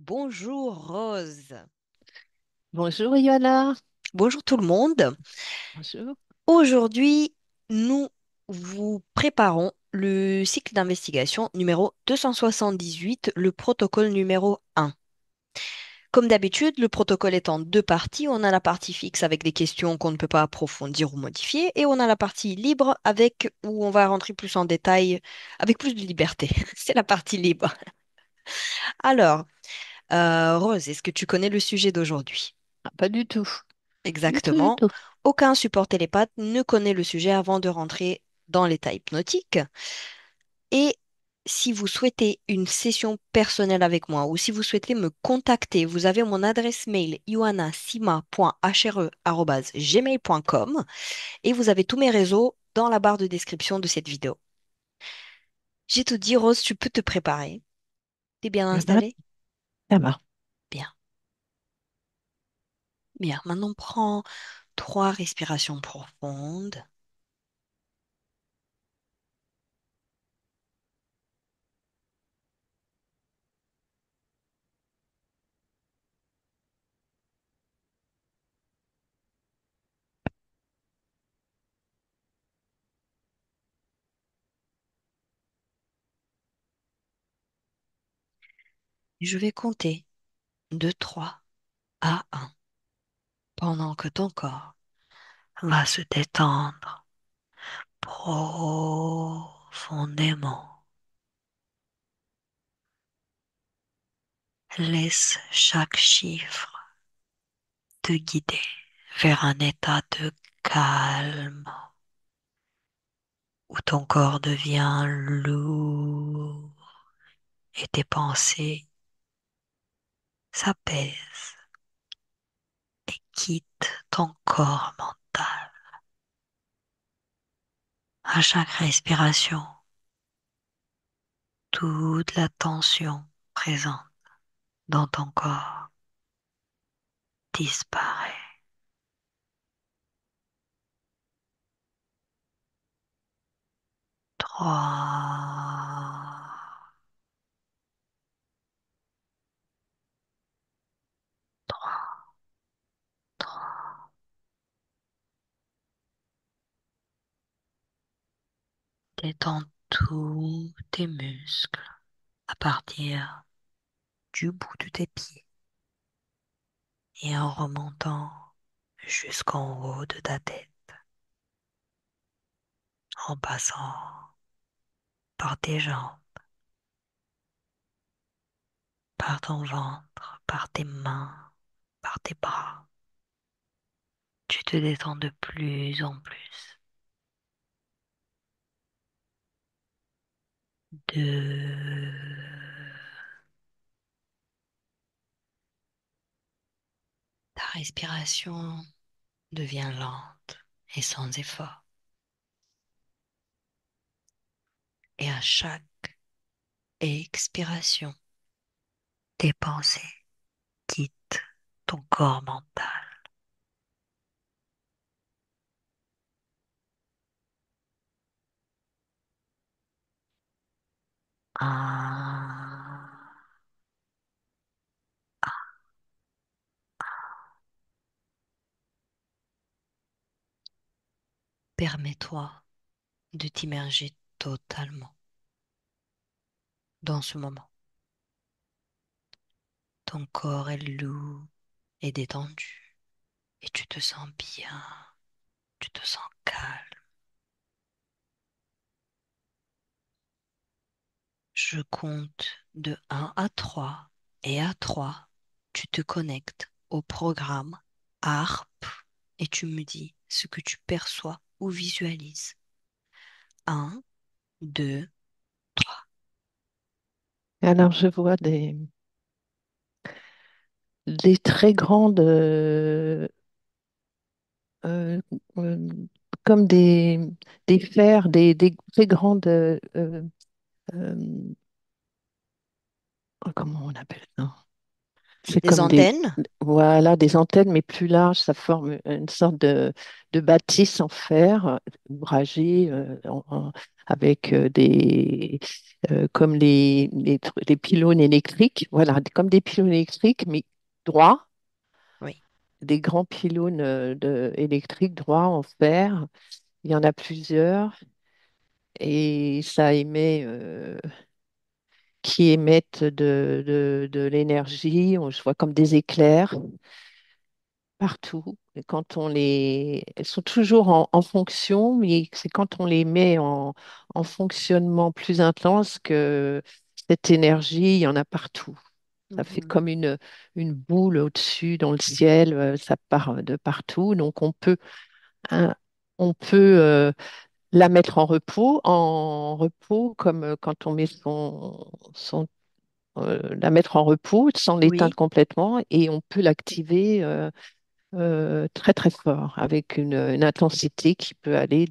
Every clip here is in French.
Bonjour Rose. Bonjour Yana. Bonjour tout le monde. Bonjour. Aujourd'hui, nous vous préparons le cycle d'investigation numéro 278, le protocole numéro 1. Comme d'habitude, le protocole est en deux parties. On a la partie fixe avec des questions qu'on ne peut pas approfondir ou modifier, et on a la partie libre avec où on va rentrer plus en détail avec plus de liberté. C'est la partie libre. Alors, Rose, est-ce que tu connais le sujet d'aujourd'hui? Ah, pas du tout. Du tout, du Exactement. tout. Aucun support télépathe ne connaît le sujet avant de rentrer dans l'état hypnotique. Et si vous souhaitez une session personnelle avec moi ou si vous souhaitez me contacter, vous avez mon adresse mail ioannasima.hre@gmail.com et vous avez tous mes réseaux dans la barre de description de cette vidéo. J'ai tout dit, Rose, tu peux te préparer. T'es bien Ça va, installée? ça va. Bien, bien. Maintenant, prends trois respirations profondes. Je vais compter de 3 à 1 pendant que ton corps va se détendre profondément. Laisse chaque chiffre te guider vers un état de calme où ton corps devient lourd et tes pensées s'apaisent et quittent ton corps mental. À chaque respiration, toute la tension présente dans ton corps disparaît. 3, 3, 3. Détends tous tes muscles à partir du bout de tes pieds et en remontant jusqu'en haut de ta tête, en passant par tes jambes, par ton ventre, par tes mains, par tes bras. Tu te détends de plus en plus. 2. Ta respiration devient lente et sans effort. Et à chaque expiration, tes pensées quittent ton corps mental. 1. Permets-toi de t'immerger totalement dans ce moment. Ton corps est lourd et détendu et tu te sens bien, tu te sens calme. Je compte de 1 à 3 et à 3, tu te connectes au programme ARP et tu me dis ce que tu perçois ou visualises. 1, 2, 3. Alors, je vois des très grandes, euh, euh, comme des fers, des très grandes, euh, comment on appelle ça? c'est Des comme des, antennes? voilà, des antennes, mais plus larges. Ça forme une sorte de bâtisse en fer ouvragée avec comme les pylônes électriques. Voilà, comme des pylônes électriques, mais droits, Oui. des grands pylônes électriques droits en fer. Il y en a plusieurs et ça émet, qui émettent de l'énergie. Je vois comme des éclairs partout. Et quand elles sont toujours en fonction, mais c'est quand on les met en fonctionnement plus intense que cette énergie, il y en a partout. Ça fait Mhm. comme une boule au-dessus dans le ciel, ça part de partout. Donc hein, on peut la mettre en repos comme quand on met la mettre en repos sans l'éteindre Oui. complètement et on peut l'activer très très fort avec une intensité qui peut aller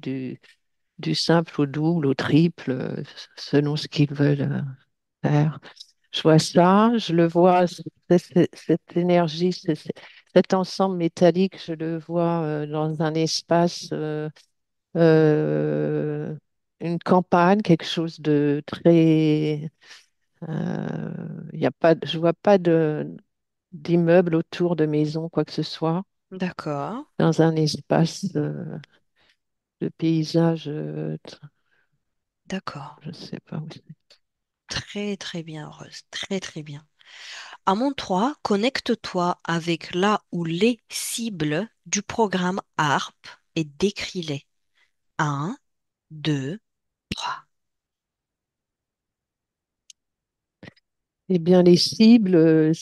du simple au double, au triple, selon ce qu'ils veulent faire. Je vois ça, je le vois, cette énergie, cet ensemble métallique, je le vois dans un espace, euh, une campagne, quelque chose de très... Il y a pas, je vois pas d'immeuble autour de maison, quoi que ce soit, D'accord. dans un espace de paysage, D'accord. je sais pas où c'est. Très, très bien, Rose. Très, très bien. À mon 3, connecte-toi avec la ou les cibles du programme ARP et décris-les. Un, 2, 3. Eh bien, les cibles,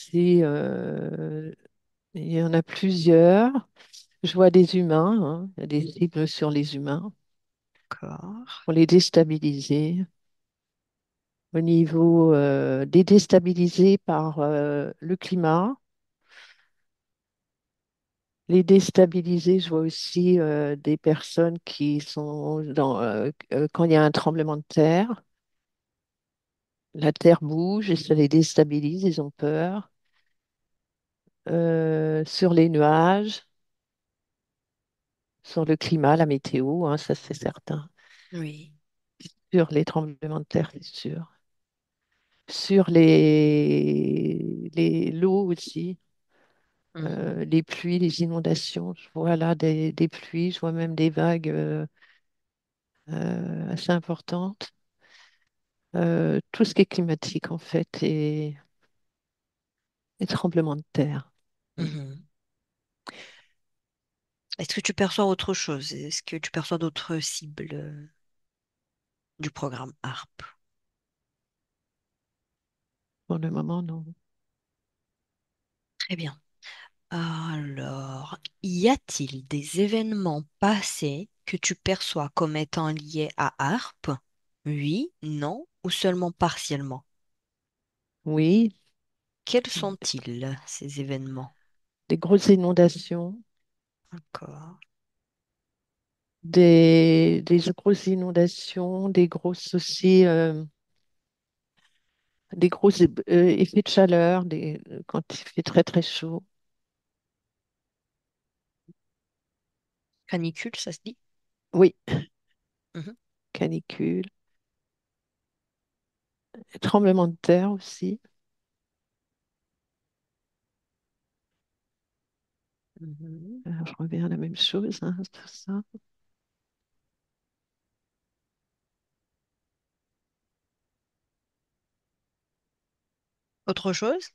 il y en a plusieurs. Je vois des humains, hein. Il y a des cibles sur les humains D'accord. pour les déstabiliser. Au niveau des déstabilisés par le climat, les déstabilisés, je vois aussi des personnes qui sont quand il y a un tremblement de terre, la terre bouge et ça les déstabilise, ils ont peur. Sur les nuages, sur le climat, la météo, hein, ça c'est certain. Oui. Sur les tremblements de terre, c'est sûr. Sur l'eau aussi, Mhm. les pluies, les inondations. Je vois là des pluies, je vois même des vagues assez importantes. Tout ce qui est climatique en fait et tremblements de terre. Mm. Mhm. Est-ce que tu perçois autre chose? Est-ce que tu perçois d'autres cibles du programme ARP? Pour le moment, non. Très bien. Alors, y a-t-il des événements passés que tu perçois comme étant liés à ARP? Oui, non ou seulement partiellement? Oui, Quels sont-ils, ces événements? des grosses inondations, D'accord. des grosses inondations, des grosses aussi, des gros effets de chaleur, quand il fait très très chaud. Canicule, ça se dit? Oui, Mhm. canicule, tremblement de terre aussi. Mhm. Je reviens à la même chose, hein, tout ça. Autre chose?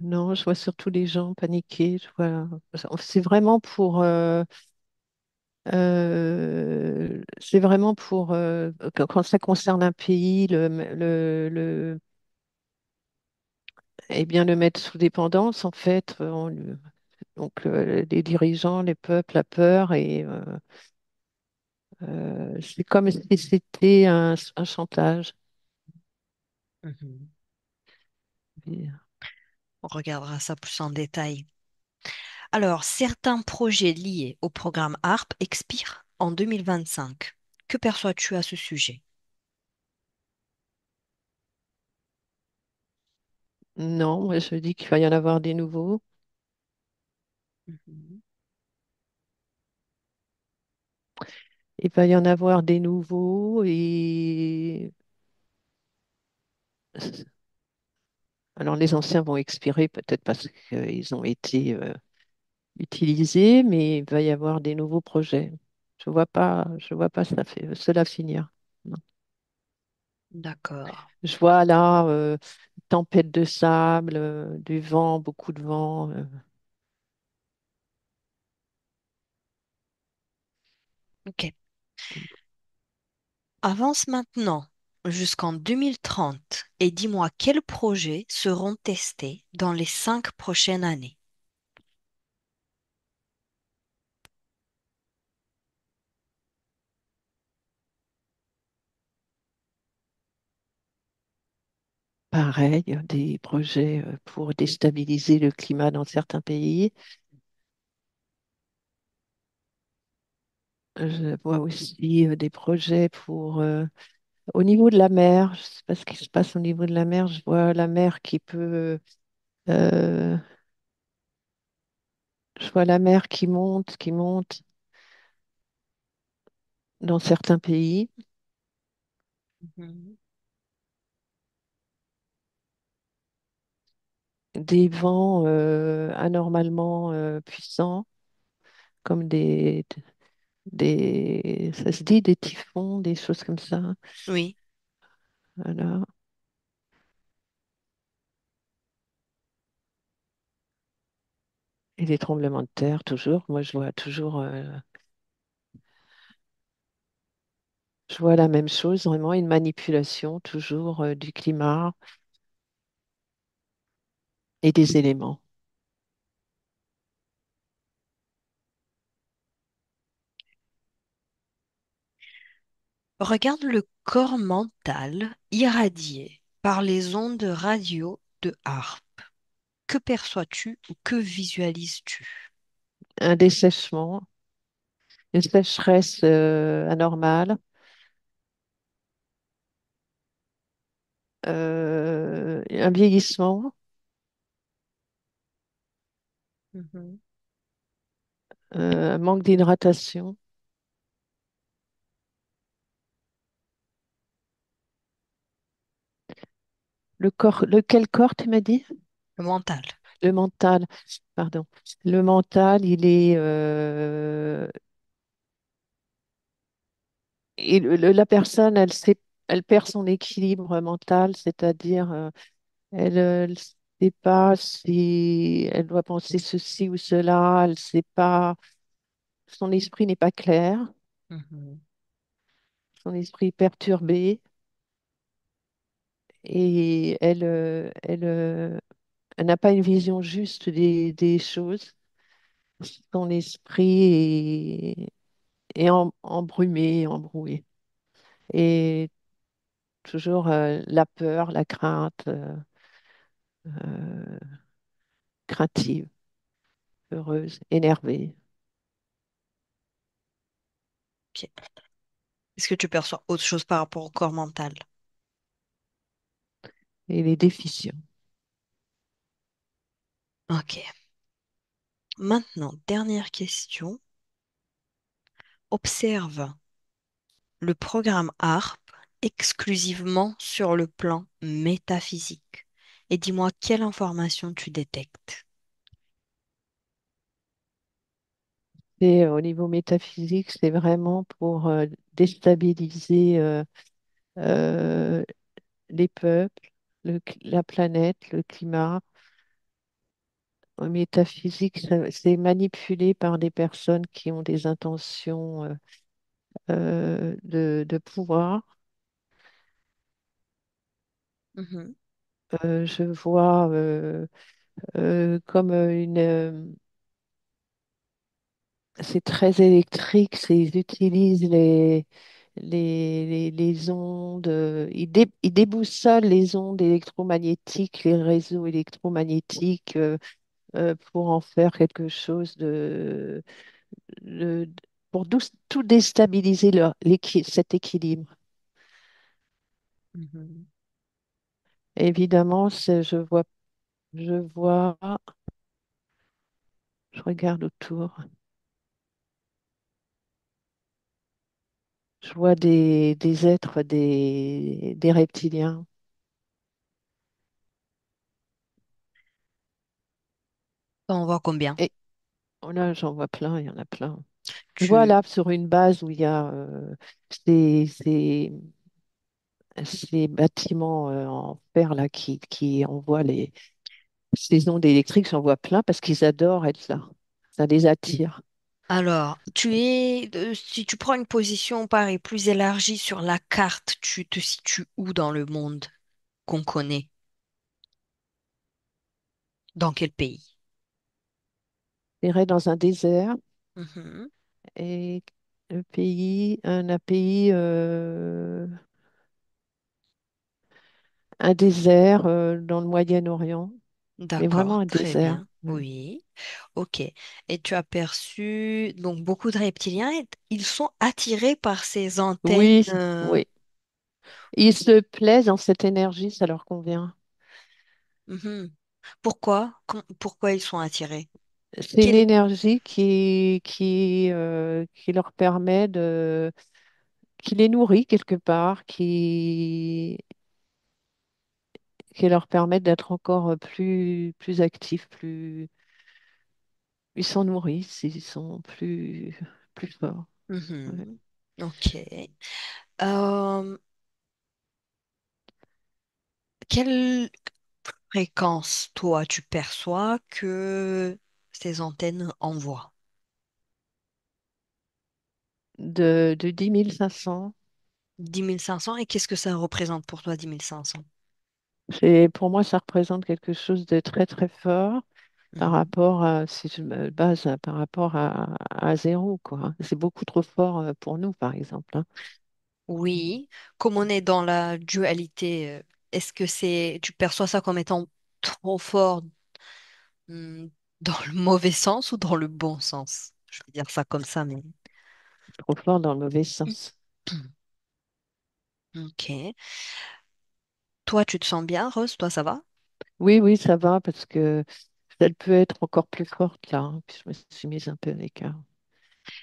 Non, je vois surtout les gens paniquer. C'est vraiment c'est vraiment pour quand ça concerne un pays, eh bien, le mettre sous dépendance, en fait. Donc, les dirigeants, les peuples, la peur, et c'est comme si c'était un chantage. Mhm. Et, On regardera ça plus en détail. Alors, certains projets liés au programme ARP expirent en 2025. Que perçois-tu à ce sujet? Non, moi je dis qu'il va y en avoir des nouveaux. Mhm. Il va y en avoir des nouveaux et alors les anciens vont expirer peut-être parce qu'ils ont été utilisés, mais il va y avoir des nouveaux projets. Je vois pas cela finir. Non. D'accord. Je vois là tempête de sable, du vent, beaucoup de vent. Ok. Avance maintenant jusqu'en 2030 et dis-moi quels projets seront testés dans les 5 prochaines années. Pareil, des projets pour déstabiliser le climat dans certains pays. Je vois aussi des projets pour au niveau de la mer. Je ne sais pas ce qui se passe au niveau de la mer. Je vois la mer qui peut euh, je vois la mer qui monte dans certains pays. Mhm. Des vents anormalement puissants, comme ça se dit, des typhons, des choses comme ça. Oui. Voilà. Et des tremblements de terre, toujours. Moi, je vois toujours, je vois la même chose, vraiment une manipulation toujours du climat et des éléments. Regarde le corps mental irradié par les ondes radio de HARP. Que perçois-tu ou que visualises-tu? Un dessèchement, une sécheresse anormale, un vieillissement, Mhm. un manque d'hydratation. Le corps, lequel corps, tu m'as dit? Le mental. Le mental, pardon. Le mental, la personne, elle perd son équilibre mental, c'est-à-dire, elle ne sait pas si elle doit penser ceci ou cela, elle sait pas, son esprit n'est pas clair, Mhm. son esprit est perturbé et elle n'a pas une vision juste des choses. Son esprit est embrumé, embrouillé. Et toujours la peur, la crainte, euh, craintive, heureuse, énervée. Ok. Est-ce que tu perçois autre chose par rapport au corps mental? Et les déficients. Ok. Maintenant, dernière question. Observe le programme HARP exclusivement sur le plan métaphysique et dis-moi quelle information tu détectes. Et au niveau métaphysique, c'est vraiment pour déstabiliser euh, les peuples, la planète, le climat. Au métaphysique, c'est manipulé par des personnes qui ont des intentions de pouvoir. Mhm, Je vois comme c'est très électrique, ils utilisent les ondes, ils déboussolent les ondes électromagnétiques, les réseaux électromagnétiques pour en faire quelque chose de- pour tout déstabiliser cet équilibre. mhm. Évidemment, je vois. Je vois, je regarde autour, je vois des êtres, des reptiliens. On voit combien? Et oh là, j'en vois plein, il y en a plein. Je vois Tu... là sur une base où il y a ces, ces- ces bâtiments en fer là qui envoient ces ondes électriques, j'en vois plein parce qu'ils adorent être là. Ça les attire. Alors, si tu prends une position pareil, plus élargie sur la carte, tu te situes où dans le monde qu'on connaît? Dans quel pays? Je irais dans un désert Mhm. et un pays, un désert dans le Moyen-Orient, mais vraiment D'accord, un très désert. bien. Mm. Oui. Ok. Et tu as perçu donc beaucoup de reptiliens, ils sont attirés par ces antennes. Oui, oui. Ils se plaisent dans cette énergie, ça leur convient. Mhm. Pourquoi? Pourquoi ils sont attirés? C'est une Quel est... énergie qui leur permet qui les nourrit quelque part, qui leur permet d'être encore plus actifs, ils s'en nourrissent, ils sont plus forts. Ouais. Mhm. Ok. Euh, quelle fréquence, toi, tu perçois que ces antennes envoient? De 10 500. 10 500. Et qu'est-ce que ça représente pour toi, 10 500? Pour moi, ça représente quelque chose de très, très fort par Mhm. rapport à, si je me base par rapport à zéro, quoi. C'est beaucoup trop fort pour nous, par exemple, hein. Oui, comme on est dans la dualité, est-ce que tu perçois ça comme étant trop fort, hmm, dans le mauvais sens ou dans le bon sens? Je vais dire ça comme ça, mais... Trop fort dans le mauvais sens. Ok. Toi, tu te sens bien, Rose? Toi, ça va? Oui, oui, ça va, parce que elle peut être encore plus forte là, hein. Puis je me suis mise un peu à l'écart.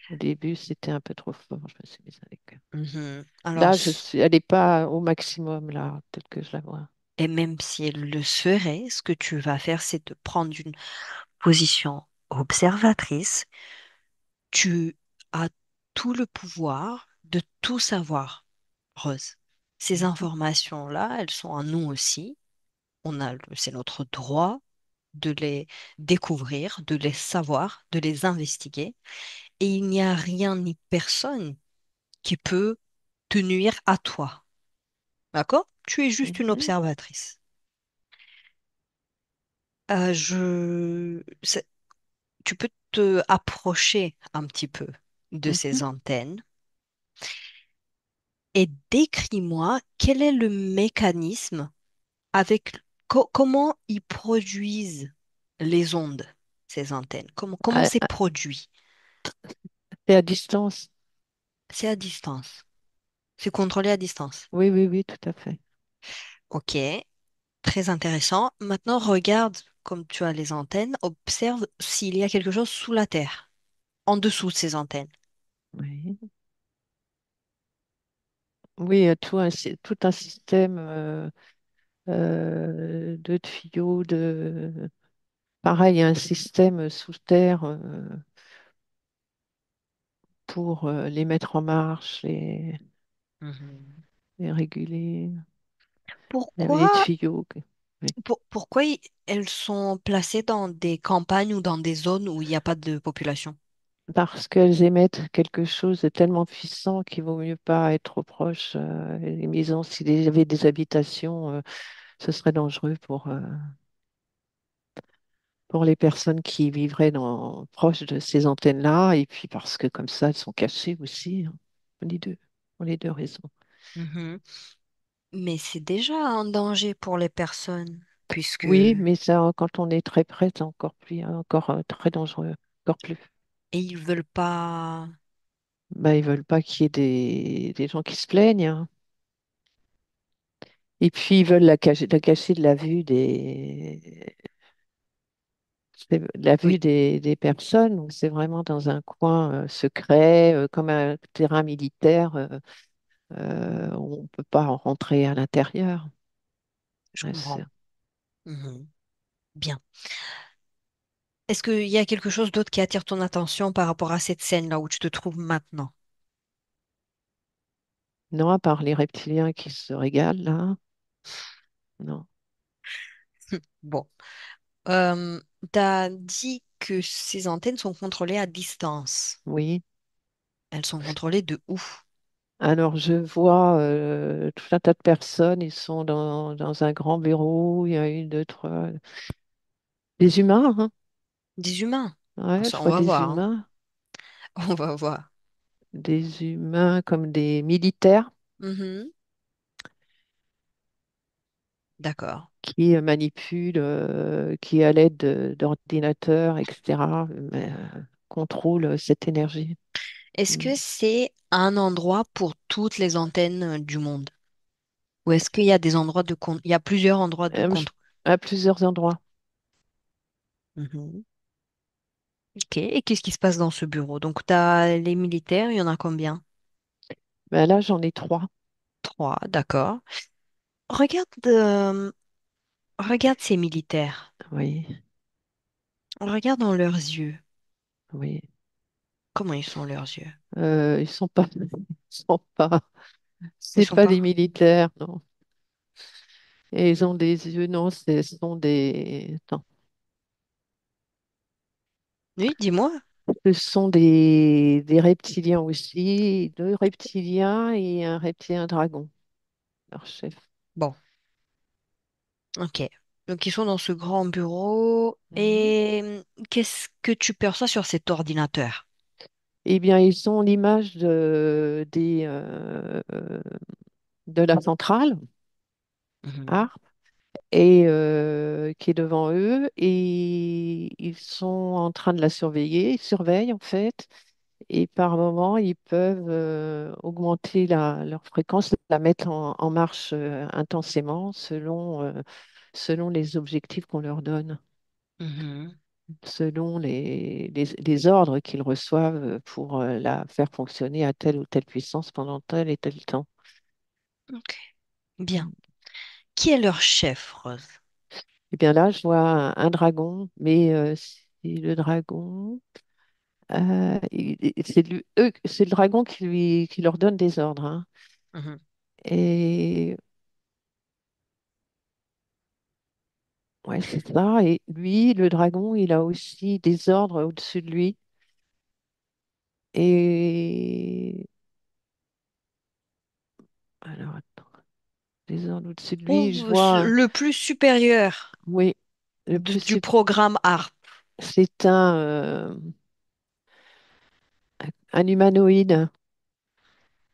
Au début, c'était un peu trop fort, je me suis mise à l'écart. Mhm. Alors, Là, elle n'est pas au maximum, là, tel que je la vois. et même si elle le serait, ce que tu vas faire, c'est de prendre une position observatrice. Tu as tout le pouvoir de tout savoir, Rose. Ces Mhm. informations-là, elles sont en nous aussi. C'est notre droit de les découvrir, de les savoir, de les investiguer. Et il n'y a rien ni personne qui peut te nuire à toi. D'accord? Tu es juste une Mhm. observatrice. Tu peux te approcher un petit peu de Mhm. ces antennes et décris-moi quel est le mécanisme avec comment ils produisent les ondes, ces antennes. Comment c'est produit? C'est à distance. C'est à distance. C'est contrôlé à distance. Oui, oui, oui, tout à fait. Ok, très intéressant. Maintenant, regarde comme tu as les antennes, observe s'il y a quelque chose sous la terre, en dessous de ces antennes. Oui, oui, il y a tout un système de tuyaux, pareil, il y a un système sous terre pour les mettre en marche, Mhm. les réguler. Il y avait des Pourquoi, tuyaux. Oui. pourquoi elles sont placées dans des campagnes ou dans des zones où il n'y a pas de population? Parce qu'elles émettent quelque chose de tellement puissant qu'il vaut mieux pas être trop proche. Les maisons, s'il y avait des habitations, ce serait dangereux pour les personnes qui vivraient proches de ces antennes-là. Et puis parce que comme ça, elles sont cachées aussi, hein. Pour les deux, pour les deux raisons. Mhm. Mais c'est déjà un danger pour les personnes, puisque Oui, et mais ça, quand on est très près, c'est encore très dangereux, encore plus. ils veulent pas. Bah, ils veulent pas qu'il y ait des gens qui se plaignent, hein. Et puis, ils veulent la cacher de la vue C'est la vue Oui, des personnes, donc c'est vraiment dans un coin secret, comme un terrain militaire. On ne peut pas en rentrer à l'intérieur. je Ouais, comprends. Mhm. Bien. Est-ce qu'il y a quelque chose d'autre qui attire ton attention par rapport à cette scène-là où tu te trouves maintenant? non, à part les reptiliens qui se régalent là, non. Bon. Euh, tu as dit que ces antennes sont contrôlées à distance. Oui. Elles sont contrôlées de où? Alors, je vois tout un tas de personnes, ils sont dans un grand bureau, il y a une, deux, trois, des humains, hein. Des humains. Ouais, je Ça, on vois va voir, hein. On va voir. des humains comme des militaires Mhm. D'accord. qui manipulent, qui à l'aide d'ordinateurs, etc., contrôlent cette énergie. Est-ce Mm. que c'est un endroit pour toutes les antennes du monde? Ou est-ce qu'il y a des endroits de compte? Il y a plusieurs endroits de Euh, je- compte. à plusieurs endroits. Mhm. Ok. Et qu'est-ce qui se passe dans ce bureau? Donc, tu as les militaires, il y en a combien? Ben là, j'en ai trois. Trois, d'accord. Regarde, regarde ces militaires. Oui, Regarde dans leurs yeux. oui. Comment ils sont leurs yeux? Ils sont pas, ils sont pas, Ils c'est sont pas des pas. militaires, non. Et ils ont des yeux, non, ce sont des, attends, Oui, dis-moi. ce sont des reptiliens aussi, deux reptiliens et un reptilien dragon, leur chef. Bon, ok. Donc, ils sont dans ce grand bureau. Mhm. Et qu'est-ce que tu perçois sur cet ordinateur? Eh bien, ils sont l'image de la centrale, Mhm. ARP, et qui est devant eux, et ils sont en train de la surveiller, ils surveillent en fait, et par moment, ils peuvent augmenter leur fréquence, la mettre en marche intensément selon les objectifs qu'on leur donne, Mhm. selon les ordres qu'ils reçoivent pour la faire fonctionner à telle ou telle puissance pendant tel et tel temps. Ok, bien. Qui est leur chef, Rose? Et bien là, je vois un dragon, mais c'est le dragon. C'est le dragon qui leur donne des ordres, hein. Mhm. Et ouais, c'est ça. Et lui, le dragon, il a aussi des ordres au-dessus de lui. Et alors, attends, des ordres au-dessus de lui, je Ou vois, le plus supérieur oui, le du programme ARP. c'est un humanoïde.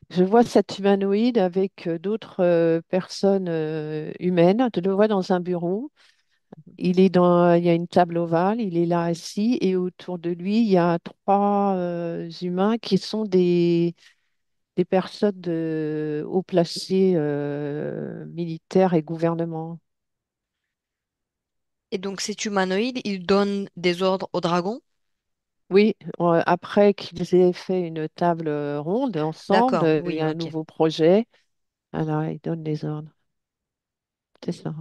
Je vois cet humanoïde avec d'autres personnes humaines. Je le vois dans un bureau. Il y a une table ovale, il est là assis et autour de lui, il y a trois humains qui sont des personnes haut placées militaires et gouvernement. Et donc cet humanoïde, il donne des ordres au dragon? Oui, après qu'ils aient fait une table ronde ensemble, D'accord, il y oui, a un ok. nouveau projet. Alors, ils donnent les ordres. C'est ça.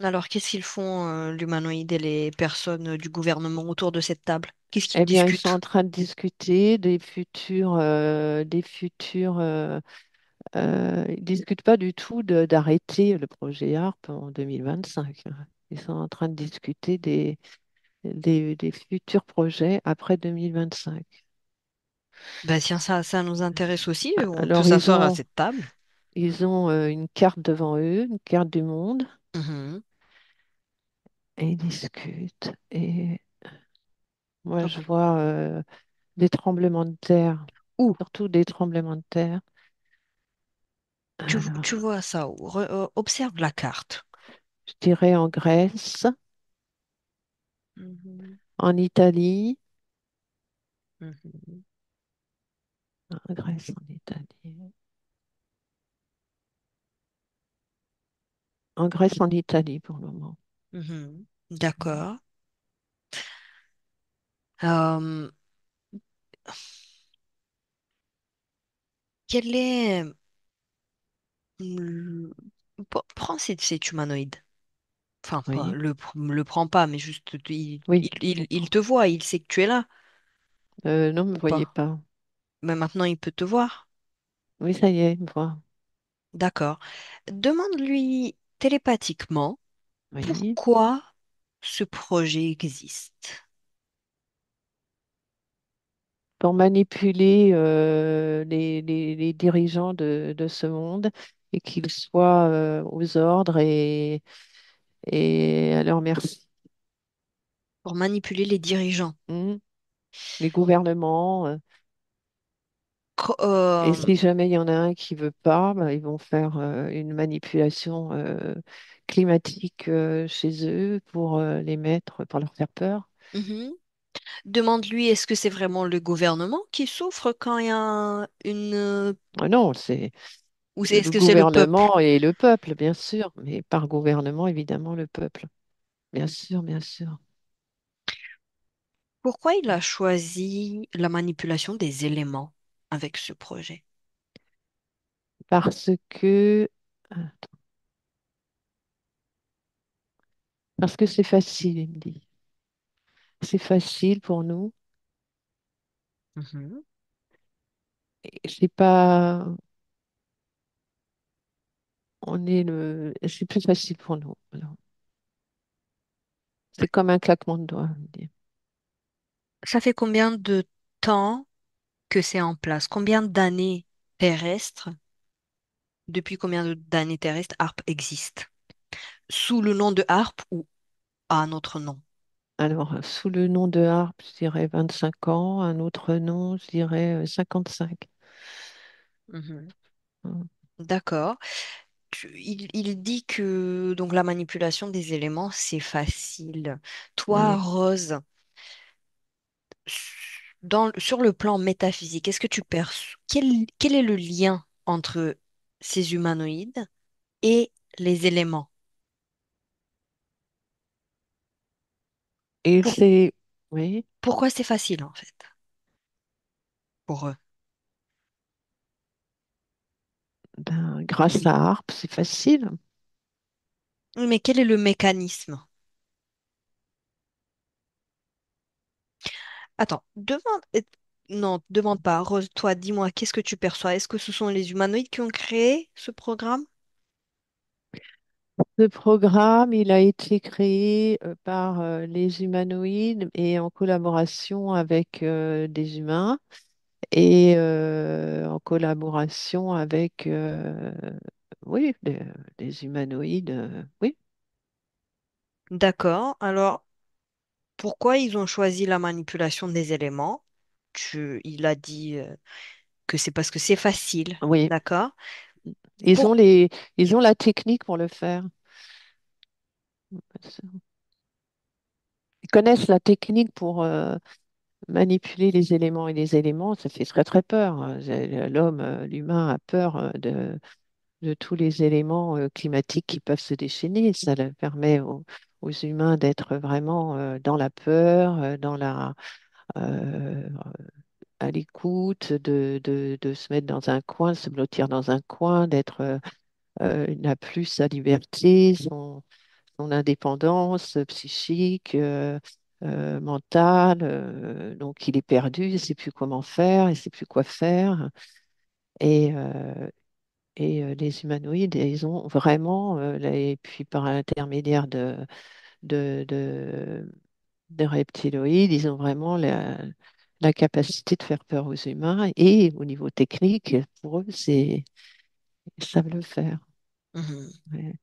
Alors qu'est-ce qu'ils font, l'humanoïde et les personnes du gouvernement autour de cette table? Qu'est-ce qu'ils Eh bien, ils sont en discutent? train de discuter ils ne discutent pas du tout d'arrêter le projet ARP en 2025, hein. Ils sont en train de discuter des futurs projets après 2025. Ben tiens, ça nous intéresse aussi, on peut Alors, s'asseoir à cette table. ils ont une carte devant eux, une carte du monde, Mhm. et ils discutent. Et moi, Donc, je vois des tremblements de terre, où? surtout des tremblements de terre. Tu Alors, vois ça où? Observe la carte. je dirais en Grèce, Mhm. en Italie, Mhm. en Grèce, en Italie, en Grèce, en Italie pour le moment. Mhm. D'accord. Euh, quel est... le- Prends cet humanoïde. Enfin, pas, Oui, le prends pas, mais juste, oui, je il comprends. te voit, il sait que tu es là, Non, me ou voyez pas? pas. Mais maintenant, il peut te voir. Oui, ça y est, me voit. D'accord. Demande-lui télépathiquement Oui. pourquoi ce projet existe. Pour manipuler les dirigeants de ce monde et qu'ils soient aux ordres et à leur merci. Pour manipuler les dirigeants. Hmm. Les gouvernements. Co- Et euh, si jamais il y en a un qui veut pas, bah, ils vont faire une manipulation climatique chez eux pour les mettre, pour leur faire peur. mhm. Demande-lui, est-ce que c'est vraiment le gouvernement qui souffre quand il y a une... Ah non, c'est ou est-ce le que c'est le peuple? gouvernement et le peuple, bien sûr, mais par gouvernement, évidemment, le peuple. Bien sûr, bien sûr. Pourquoi il a choisi la manipulation des éléments avec ce projet? Parce que, parce que c'est facile, il me dit. C'est facile pour nous. Mhm. Et c'est pas, on est le, c'est plus facile pour nous. Alors, c'est comme un claquement de doigts, il me dit. Ça fait combien de temps que c'est en place? Combien d'années terrestres, depuis combien d'années terrestres ARP existe? Sous le nom de ARP ou à un autre nom? Alors, sous le nom de harpe, je dirais 25 ans. Un autre nom, je dirais 55. Mhm. Hum, D'accord. Il dit que donc la manipulation des éléments, c'est facile. Toi, Oui. Rose, sur le plan métaphysique, est-ce que tu perçois quel est le lien entre ces humanoïdes et les éléments? Et Pour- c'est, oui, Pourquoi c'est facile en fait pour eux? ben, grâce à harpe, c'est facile. Oui, mais quel est le mécanisme? Attends, non, demande pas. Rose, toi, dis-moi, qu'est-ce que tu perçois? Est-ce que ce sont les humanoïdes qui ont créé ce programme? Ce programme, il a été créé par les humanoïdes et en collaboration avec des humains et en collaboration avec, oui, des humanoïdes, oui. D'accord. Alors, pourquoi ils ont choisi la manipulation des éléments? Il a dit que c'est parce que c'est facile. Oui, D'accord? ils ont Pour... ils ont la technique pour le faire. Ils connaissent la technique pour manipuler les éléments et les éléments. Ça fait très très peur, hein. L'homme, l'humain a peur de tous les éléments climatiques qui peuvent se déchaîner. Ça leur permet aux humains d'être vraiment dans la peur, euh, à l'écoute, de se mettre dans un coin, de se blottir dans un coin, d'être n'a plus sa liberté, son indépendance psychique, mentale. Donc il est perdu, il ne sait plus comment faire, il ne sait plus quoi faire. Et, euh, les humanoïdes, ils ont vraiment, et puis par l'intermédiaire de, de reptiloïdes, ils ont vraiment la capacité de faire peur aux humains. Et au niveau technique, pour eux, ils savent le faire. Mhm. Ouais.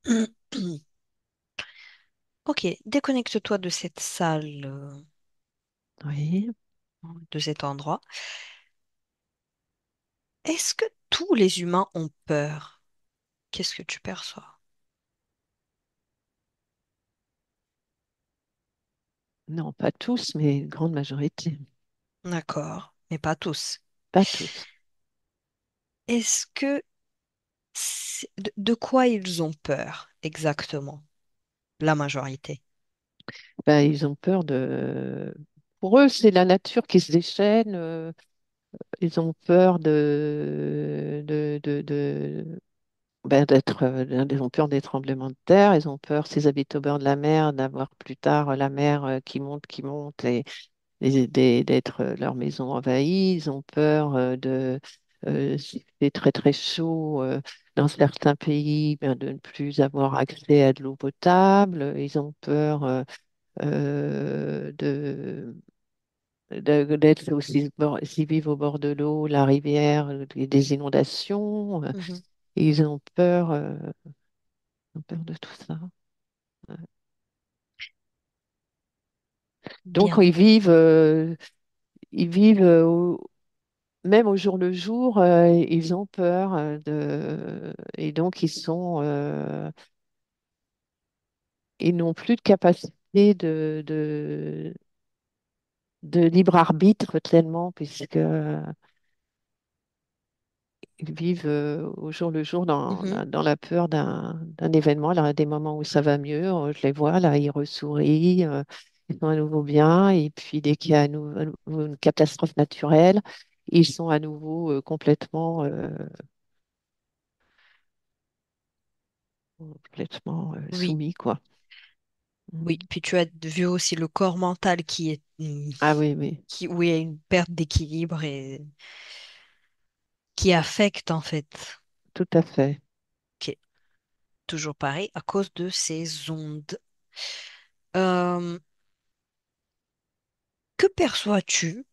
Ok, déconnecte-toi de cette salle, Oui. de cet endroit. Est-ce que tous les humains ont peur? Qu'est-ce que tu perçois? Non, pas tous, mais une grande majorité. D'accord, mais pas tous. Pas tous. Est-ce que de quoi ils ont peur exactement, la majorité? Ben, ils ont peur Pour eux, c'est la nature qui se déchaîne. Ils ont peur ils ont peur des tremblements de terre. Ils ont peur, s'ils habitent au bord de la mer, d'avoir plus tard la mer qui monte d'être leur maison envahie. Ils ont peur s'il fait très très chaud dans certains pays, ben, de ne plus avoir accès à de l'eau potable. Ils ont peur euh, de, d'être aussi, s'ils vivent au bord de l'eau, la rivière, des inondations. Mhm. Ils ont peur de tout ça. Donc Bien. ils vivent même au jour le jour, ils ont peur et donc ils n'ont plus de capacité de libre arbitre tellement, puisque ils vivent au jour le jour Mhm. dans la peur d'un événement. Alors, il y a des moments où ça va mieux, je les vois, là, ils ressourient, ils sont à nouveau bien, et puis dès qu'il y a à nouveau une catastrophe naturelle, ils sont à nouveau complètement Oui, soumis, quoi. oui. Mhm. Puis tu as vu aussi le corps mental Ah oui, oui, où il y a une perte d'équilibre et qui affecte en fait. tout à fait. Ok. Toujours pareil, à cause de ces ondes. Euh, que perçois-tu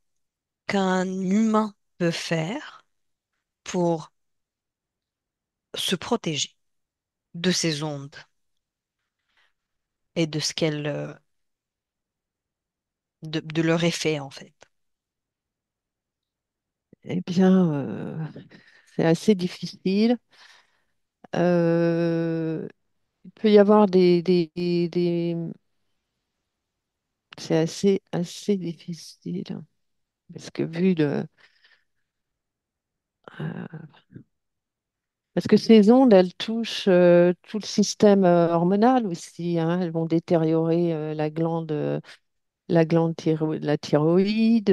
qu'un humain peut faire pour se protéger de ces ondes et de ce de leur effet en fait? Eh bien, c'est assez difficile. Il peut y avoir c'est assez difficile. Parce que euh, parce que ces ondes, elles touchent tout le système hormonal aussi, hein. Elles vont détériorer la thyroïde.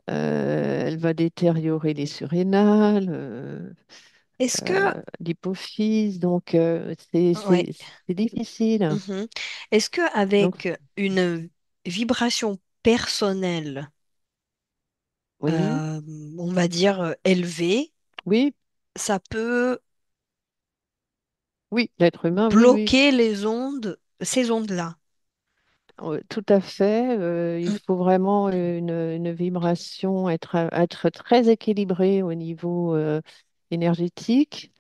Elle va détériorer les surrénales, Est-ce que, l'hypophyse. Donc, ouais, c'est difficile. mhm. Est-ce que Donc, avec une vibration personnelle, oui, euh, on va dire élevée, oui, ça peut oui, l'être humain, oui, oui. bloquer les ondes, ces ondes-là? Tout à fait. Il faut vraiment une vibration, être très équilibré au niveau énergétique,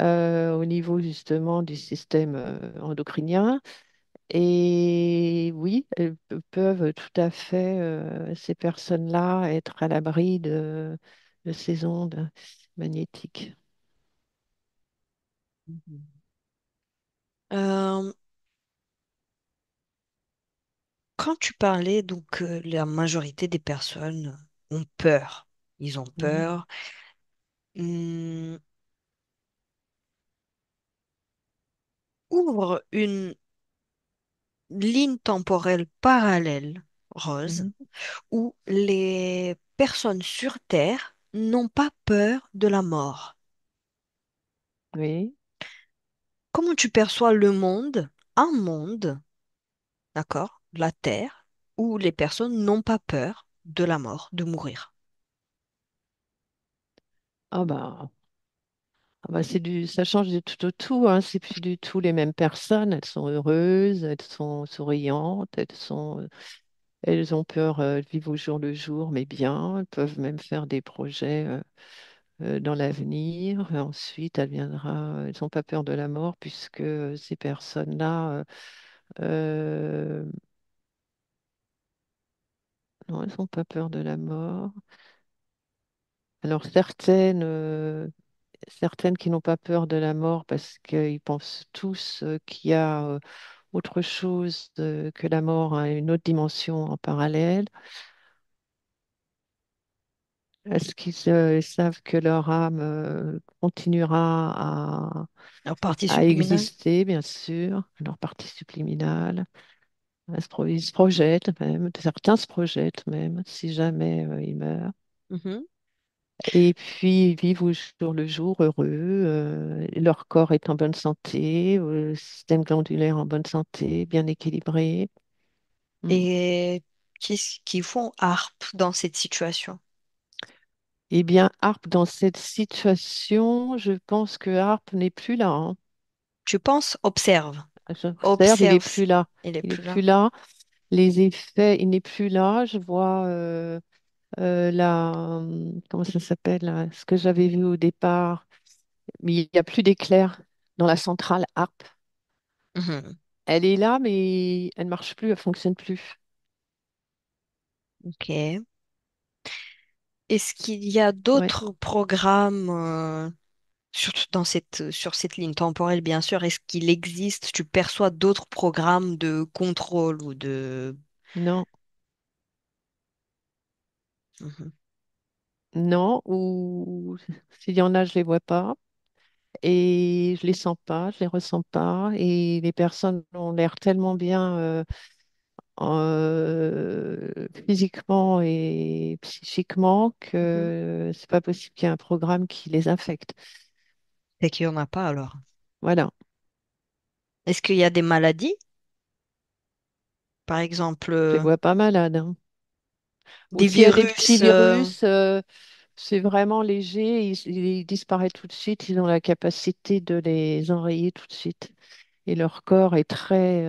au niveau justement du système endocrinien. Et oui, peuvent tout à fait, ces personnes-là, être à l'abri de ces ondes magnétiques. Mhm. Euh, quand tu parlais, donc la majorité des personnes ont peur. Ils ont Mhm. peur. Hmm, ouvre une ligne temporelle parallèle, Rose, Mhm. où les personnes sur Terre n'ont pas peur de la mort. Oui. Comment tu perçois le monde, un monde, d'accord, la Terre, où les personnes n'ont pas peur de la mort, de mourir? Ah bah ça change du tout au tout, hein. C'est plus du tout les mêmes personnes. Elles sont heureuses, elles sont souriantes, elles ont peur de vivre au jour le jour, mais bien. Elles peuvent même faire des projets dans l'avenir. Et ensuite, elles n'ont pas peur de la mort puisque ces personnes-là, euh, non, elles n'ont pas peur de la mort. Alors certaines qui n'ont pas peur de la mort parce qu'ils pensent tous qu'il y a autre chose que la mort, hein, une autre dimension en parallèle. Est-ce qu'ils savent que leur âme continuera En partie à subliminale? exister, bien sûr, leur partie subliminale? Ils se projettent même, certains se projettent même, si jamais ils meurent. Mhm. Et puis, ils vivent au jour le jour, heureux, leur corps est en bonne santé, le système glandulaire en bonne santé, bien équilibré. Mm. Et qu'est-ce qu'ils font harpe dans cette situation? Eh bien, Harpe, dans cette situation, je pense que Harpe n'est plus là, hein. Tu penses? Observe. J'observe, il est Observe. plus là. Il est Il est plus là. plus là. Les effets, il n'est plus là. Je vois comment ça s'appelle, là, ce que j'avais vu au départ, mais il n'y a plus d'éclair dans la centrale Harpe. Mhm. Elle est là, mais elle ne marche plus, elle ne fonctionne plus. Ok. Est-ce qu'il y a Ouais. d'autres programmes, sur cette ligne temporelle, bien sûr, est-ce qu'il existe, tu perçois d'autres programmes de contrôle ou de... Non, Mhm. non, ou s'il y en a, je ne les vois pas. Et je les sens pas, je les ressens pas. Et les personnes ont l'air tellement bien physiquement et psychiquement Mhm. que c'est pas possible qu'il y ait un programme qui les infecte. C'est qu'il n'y en a pas alors. Voilà. Est-ce qu'il y a des maladies, par exemple, Je les vois pas malades, hein. Ou des s'il y a des petits virus? virus, c'est vraiment léger, ils disparaissent tout de suite, ils ont la capacité de les enrayer tout de suite. Et leur corps est très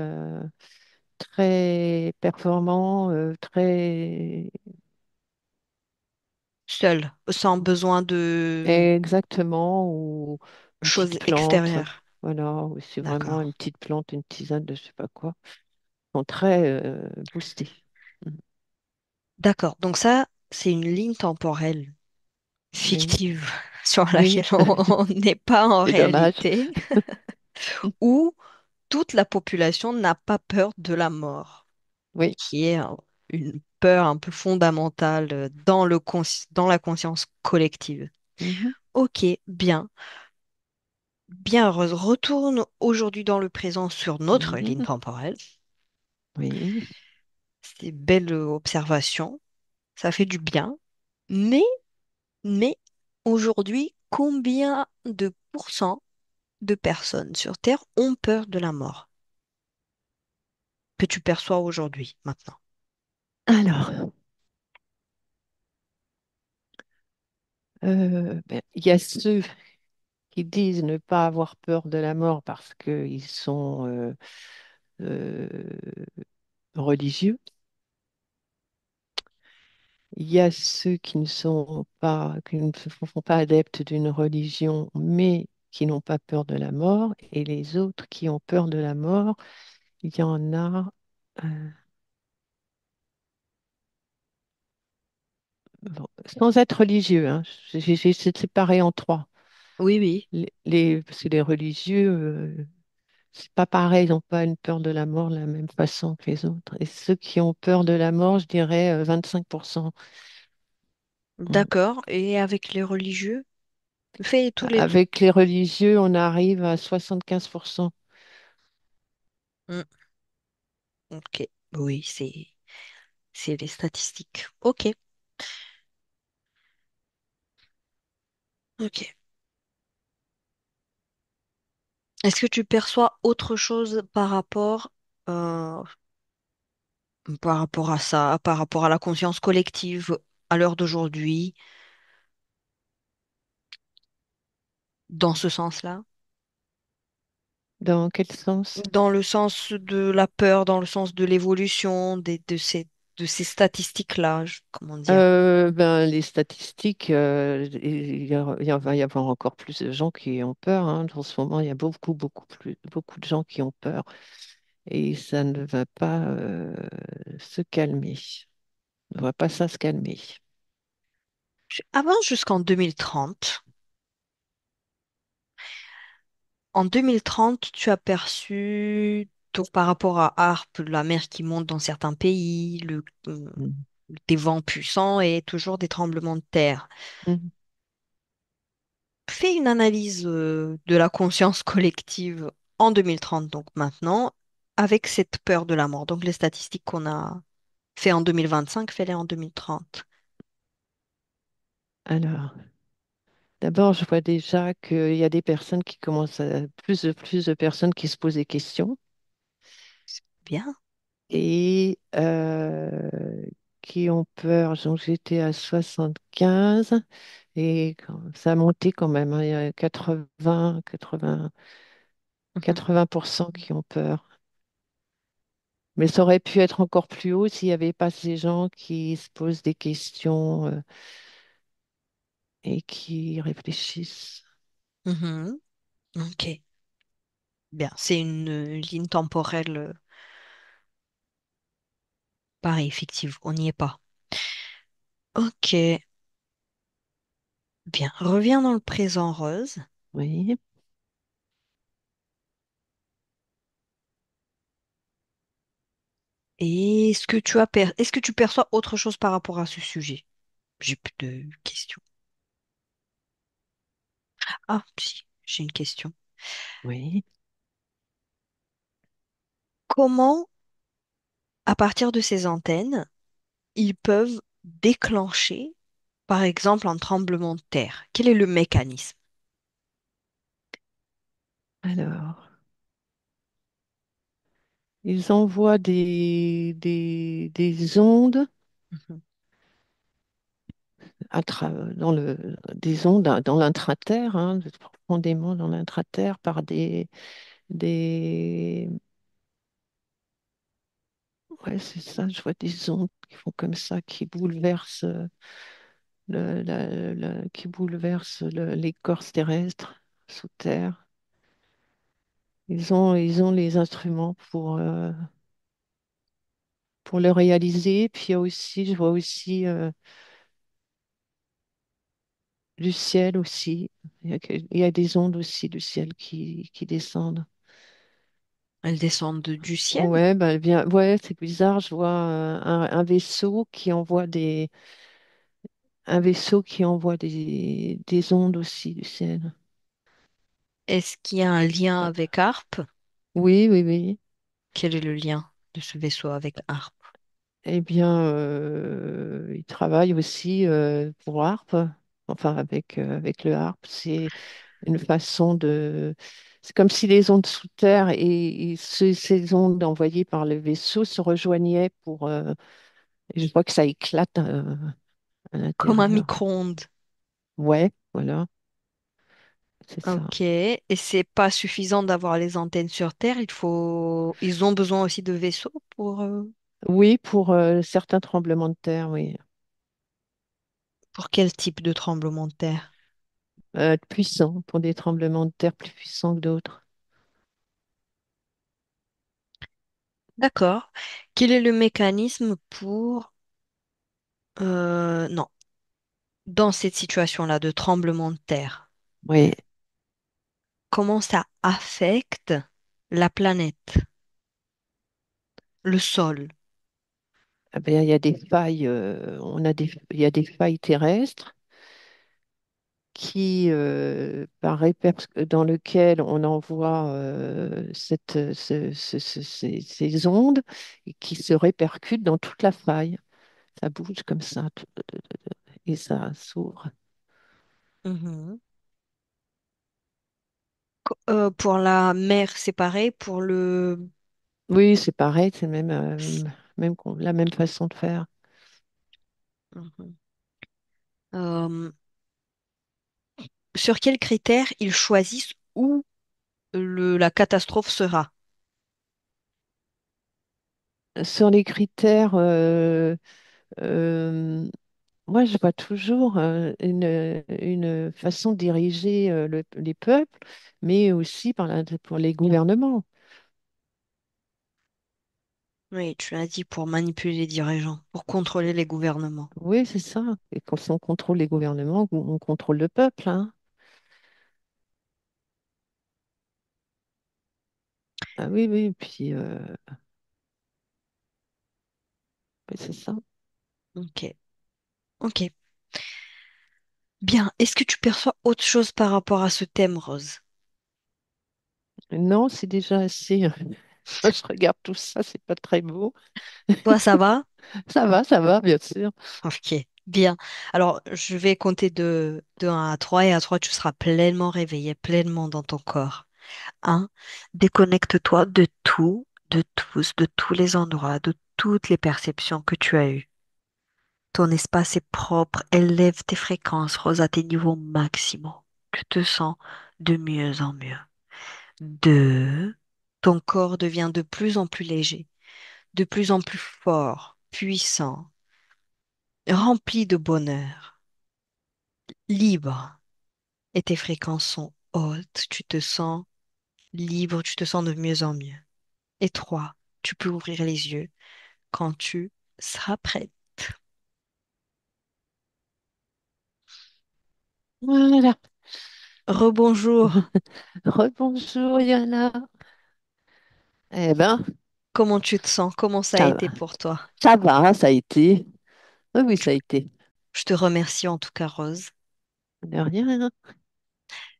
performant, très Seul, sans besoin de exactement, ou une choses petite plante, extérieures. voilà, ou c'est vraiment D'accord. une petite plante, une tisane de je sais pas quoi, ils sont très boostés. Mhm. D'accord. Donc ça, c'est une ligne temporelle Oui, fictive sur oui, laquelle on n'est pas en c'est dommage. réalité, où toute la population n'a pas peur de la mort, Oui. qui est une peur un peu fondamentale dans dans la conscience collective. Mhm. Ok, bien. Bien heureuse. Retourne aujourd'hui dans le présent sur notre ligne Mhm. temporelle. Oui. C'est belle observation. Ça fait du bien. Mais, mais, aujourd'hui, combien de pourcents de personnes sur Terre ont peur de la mort que tu perçois aujourd'hui, maintenant? Alors, il y a ceux qui disent ne pas avoir peur de la mort parce qu'ils sont euh, religieux. Il y a ceux qui ne sont pas, qui ne se font pas adeptes d'une religion, mais qui n'ont pas peur de la mort. Et les autres qui ont peur de la mort, il y en a, bon, sans être religieux, hein, j'ai séparé en trois. Oui, oui. Parce que les religieux, c'est pas pareil, ils n'ont pas une peur de la mort de la même façon que les autres. Et ceux qui ont peur de la mort, je dirais 25%. Mm. D'accord. Et avec les religieux? Fais tous les... Avec les religieux, on arrive à 75%. Hmm, ok. Oui, c'est les statistiques. Ok. Ok. Est-ce que tu perçois autre chose euh, par rapport à ça, par rapport à la conscience collective à l'heure d'aujourd'hui, dans ce sens-là? Dans quel sens? Dans le sens de la peur, dans le sens de l'évolution de ces statistiques-là, comment dire? Ben, les statistiques, il va y avoir encore plus de gens qui ont peur, hein. En ce moment, il y a beaucoup de gens qui ont peur et ça ne va pas se calmer. On ne voit pas ça se calmer. Avant, jusqu'en 2030, en 2030, tu as perçu, donc, par rapport à Harpe, la mer qui monte dans certains pays, Mhm. des vents puissants et toujours des tremblements de terre. Mhm. Fais une analyse de la conscience collective en 2030, donc maintenant, avec cette peur de la mort. Donc les statistiques qu'on a fait en 2025, fais-les en 2030. Alors, d'abord, je vois déjà qu'il y a des personnes qui commencent à, plus de personnes qui se posent des questions Bien. et qui ont peur. Donc, j'étais à 75 et ça a monté quand même, hein. Il y a Mhm. 80% qui ont peur. Mais ça aurait pu être encore plus haut s'il n'y avait pas ces gens qui se posent des questions et qui réfléchissent. Mhm. Ok. Bien. C'est une ligne temporelle, pareil, fictive. On n'y est pas. Ok. Bien. Reviens dans le présent, Rose. Oui. Et est-ce que tu perçois autre chose par rapport à ce sujet? J'ai plus de questions. Ah, si, j'ai une question. Oui. Comment, à partir de ces antennes, ils peuvent déclencher, par exemple, un tremblement de terre? Quel est le mécanisme? Alors, ils envoient des ondes Mhm. des ondes dans l'intraterre, hein, profondément dans l'intraterre par des, ouais, c'est ça, je vois des ondes qui font comme ça, qui bouleversent, qui bouleversent l'écorce terrestre sous terre. Ils ont les instruments pour le réaliser. Puis il y a aussi, je vois aussi du ciel aussi. Il y a des ondes aussi du ciel qui descendent. Elles descendent du ciel, Ouais, bah, bien, ouais, c'est bizarre. Je vois un vaisseau qui envoie un vaisseau qui envoie des ondes aussi du ciel. est-ce qu'il y a un lien Ah, avec Harpe? oui, oui, oui. Quel est le lien de ce vaisseau avec Harpe? Eh bien, il travaille aussi pour Harp, enfin avec le Harp. C'est une façon de... C'est comme si les ondes sous terre et ces ondes envoyées par le vaisseau se rejoignaient et je vois que ça éclate à Comme un l'intérieur. micro-ondes. Ouais, voilà, c'est ça. Ok. Et c'est pas suffisant d'avoir les antennes sur Terre. Ils ont besoin aussi de vaisseaux Oui, pour certains tremblements de terre, oui. pour quel type de tremblement de terre? Puissants, pour des tremblements de terre plus puissants que d'autres. D'accord. Quel est le mécanisme non, dans cette situation-là de tremblement de terre, Oui. comment ça affecte la planète, le sol? Ah ben, il y a des failles, il y a des failles terrestres dans lequel on envoie ces ondes et qui se répercutent dans toute la faille. Ça bouge comme ça et ça s'ouvre. Mhm. Pour la mer, c'est pareil. Pour le... Oui, c'est pareil, c'est la même façon de faire. Mhm. Euh, sur quels critères ils choisissent où la catastrophe sera? Sur les critères, euh, moi, je vois toujours une façon de diriger les peuples, mais aussi pour les gouvernements. Oui, tu l'as dit, pour manipuler les dirigeants, pour contrôler les gouvernements. Oui, c'est ça. Et quand on contrôle les gouvernements, on contrôle le peuple, hein. Ah oui, oui, puis oui, c'est ça. Ok, ok. Bien. Est-ce que tu perçois autre chose par rapport à ce thème, Rose? Non, c'est déjà assez. Je regarde tout ça, c'est pas très beau. Toi, ça va? Ça va, bien sûr. Ok, bien. Alors, je vais compter de 1 à 3 et à 3, tu seras pleinement réveillé, pleinement dans ton corps. Un, déconnecte-toi de tout, de tous, de tous les endroits, de toutes les perceptions que tu as eues. Ton espace est propre, élève tes fréquences, Rose, à tes niveaux maximaux. Tu te sens de mieux en mieux. Deux, ton corps devient de plus en plus léger, de plus en plus fort, puissant, rempli de bonheur, libre. Et tes fréquences sont hautes, tu te sens libre, tu te sens de mieux en mieux. Et trois, tu peux ouvrir les yeux quand tu seras prête. Voilà. Rebonjour, Rebonjour, Yana. Eh ben, comment tu te sens? Comment ça a ça va. été pour toi? Ça va, ça a été. Oui, oui, ça a été. Je te remercie en tout cas, Rose. De rien.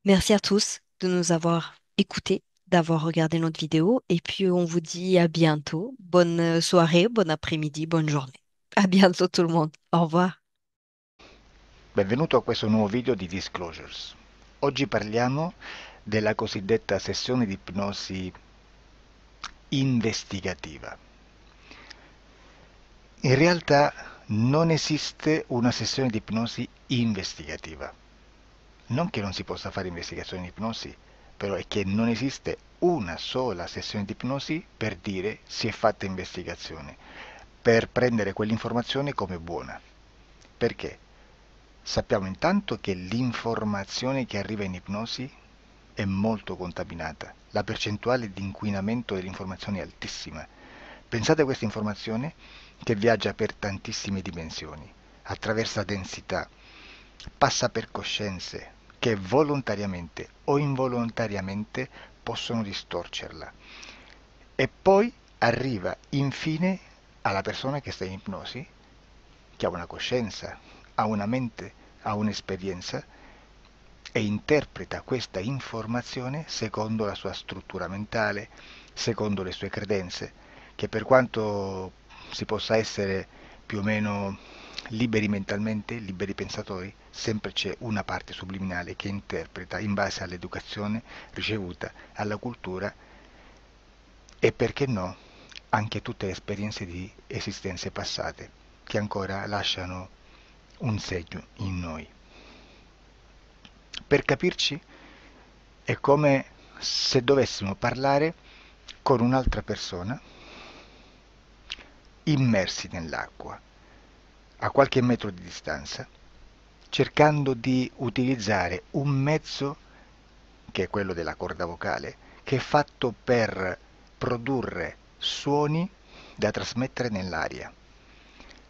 Merci à tous de nous avoir écoutés, d'avoir regardé notre vidéo et puis on vous dit à bientôt. Bonne soirée, bon après-midi, bonne journée. À bientôt tout le monde. Au revoir. Benvenuto a questo nuovo video di Disclosures. Oggi parliamo della cosiddetta sessione di ipnosi investigativa. In realtà non esiste una sessione di ipnosi investigativa. Non che non si possa fare investigazione di ipnosi, però è che non esiste una sola sessione di ipnosi per dire si è fatta investigazione, per prendere quell'informazione come buona. Perché? Sappiamo intanto che l'informazione che arriva in ipnosi è molto contaminata, la percentuale di inquinamento dell'informazione è altissima. Pensate a questa informazione che viaggia per tantissime dimensioni, attraversa densità, passa per coscienze che volontariamente o involontariamente possono distorcerla e poi arriva infine alla persona che sta in ipnosi, che ha una coscienza, ha una mente, ha un'esperienza e interpreta questa informazione secondo la sua struttura mentale, secondo le sue credenze, che per quanto si possa essere più o meno liberi mentalmente, liberi pensatori, sempre c'è una parte subliminale che interpreta in base all'educazione ricevuta, alla cultura e perché no, anche tutte le esperienze di esistenze passate che ancora lasciano un segno in noi. Per capirci, è come se dovessimo parlare con un'altra persona immersi nell'acqua, a qualche metro di distanza, cercando di utilizzare un mezzo, che è quello della corda vocale, che è fatto per produrre suoni da trasmettere nell'aria.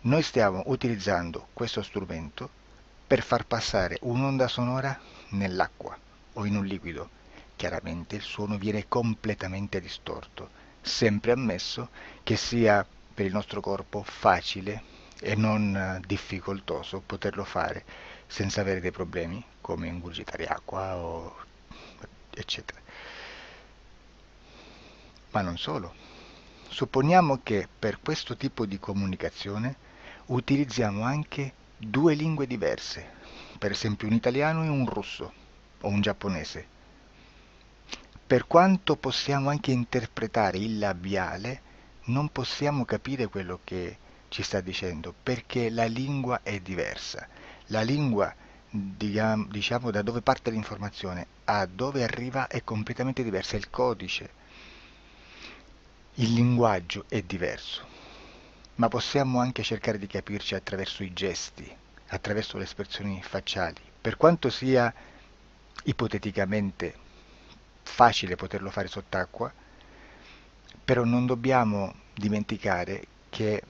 Noi stiamo utilizzando questo strumento per far passare un'onda sonora nell'acqua o in un liquido. Chiaramente il suono viene completamente distorto, sempre ammesso che sia per il nostro corpo facile e non difficoltoso poterlo fare senza avere dei problemi come ingurgitare acqua o eccetera. Ma non solo. Supponiamo che per questo tipo di comunicazione utilizziamo anche due lingue diverse, per esempio un italiano e un russo o un giapponese. Per quanto possiamo anche interpretare il labiale, non possiamo capire quello che ci sta dicendo perché la lingua è diversa. La lingua, diciamo, da dove parte l'informazione a dove arriva è completamente diversa, il codice, il linguaggio è diverso, ma possiamo anche cercare di capirci attraverso i gesti, attraverso le espressioni facciali. Per quanto sia ipoteticamente facile poterlo fare sott'acqua, però non dobbiamo dimenticare che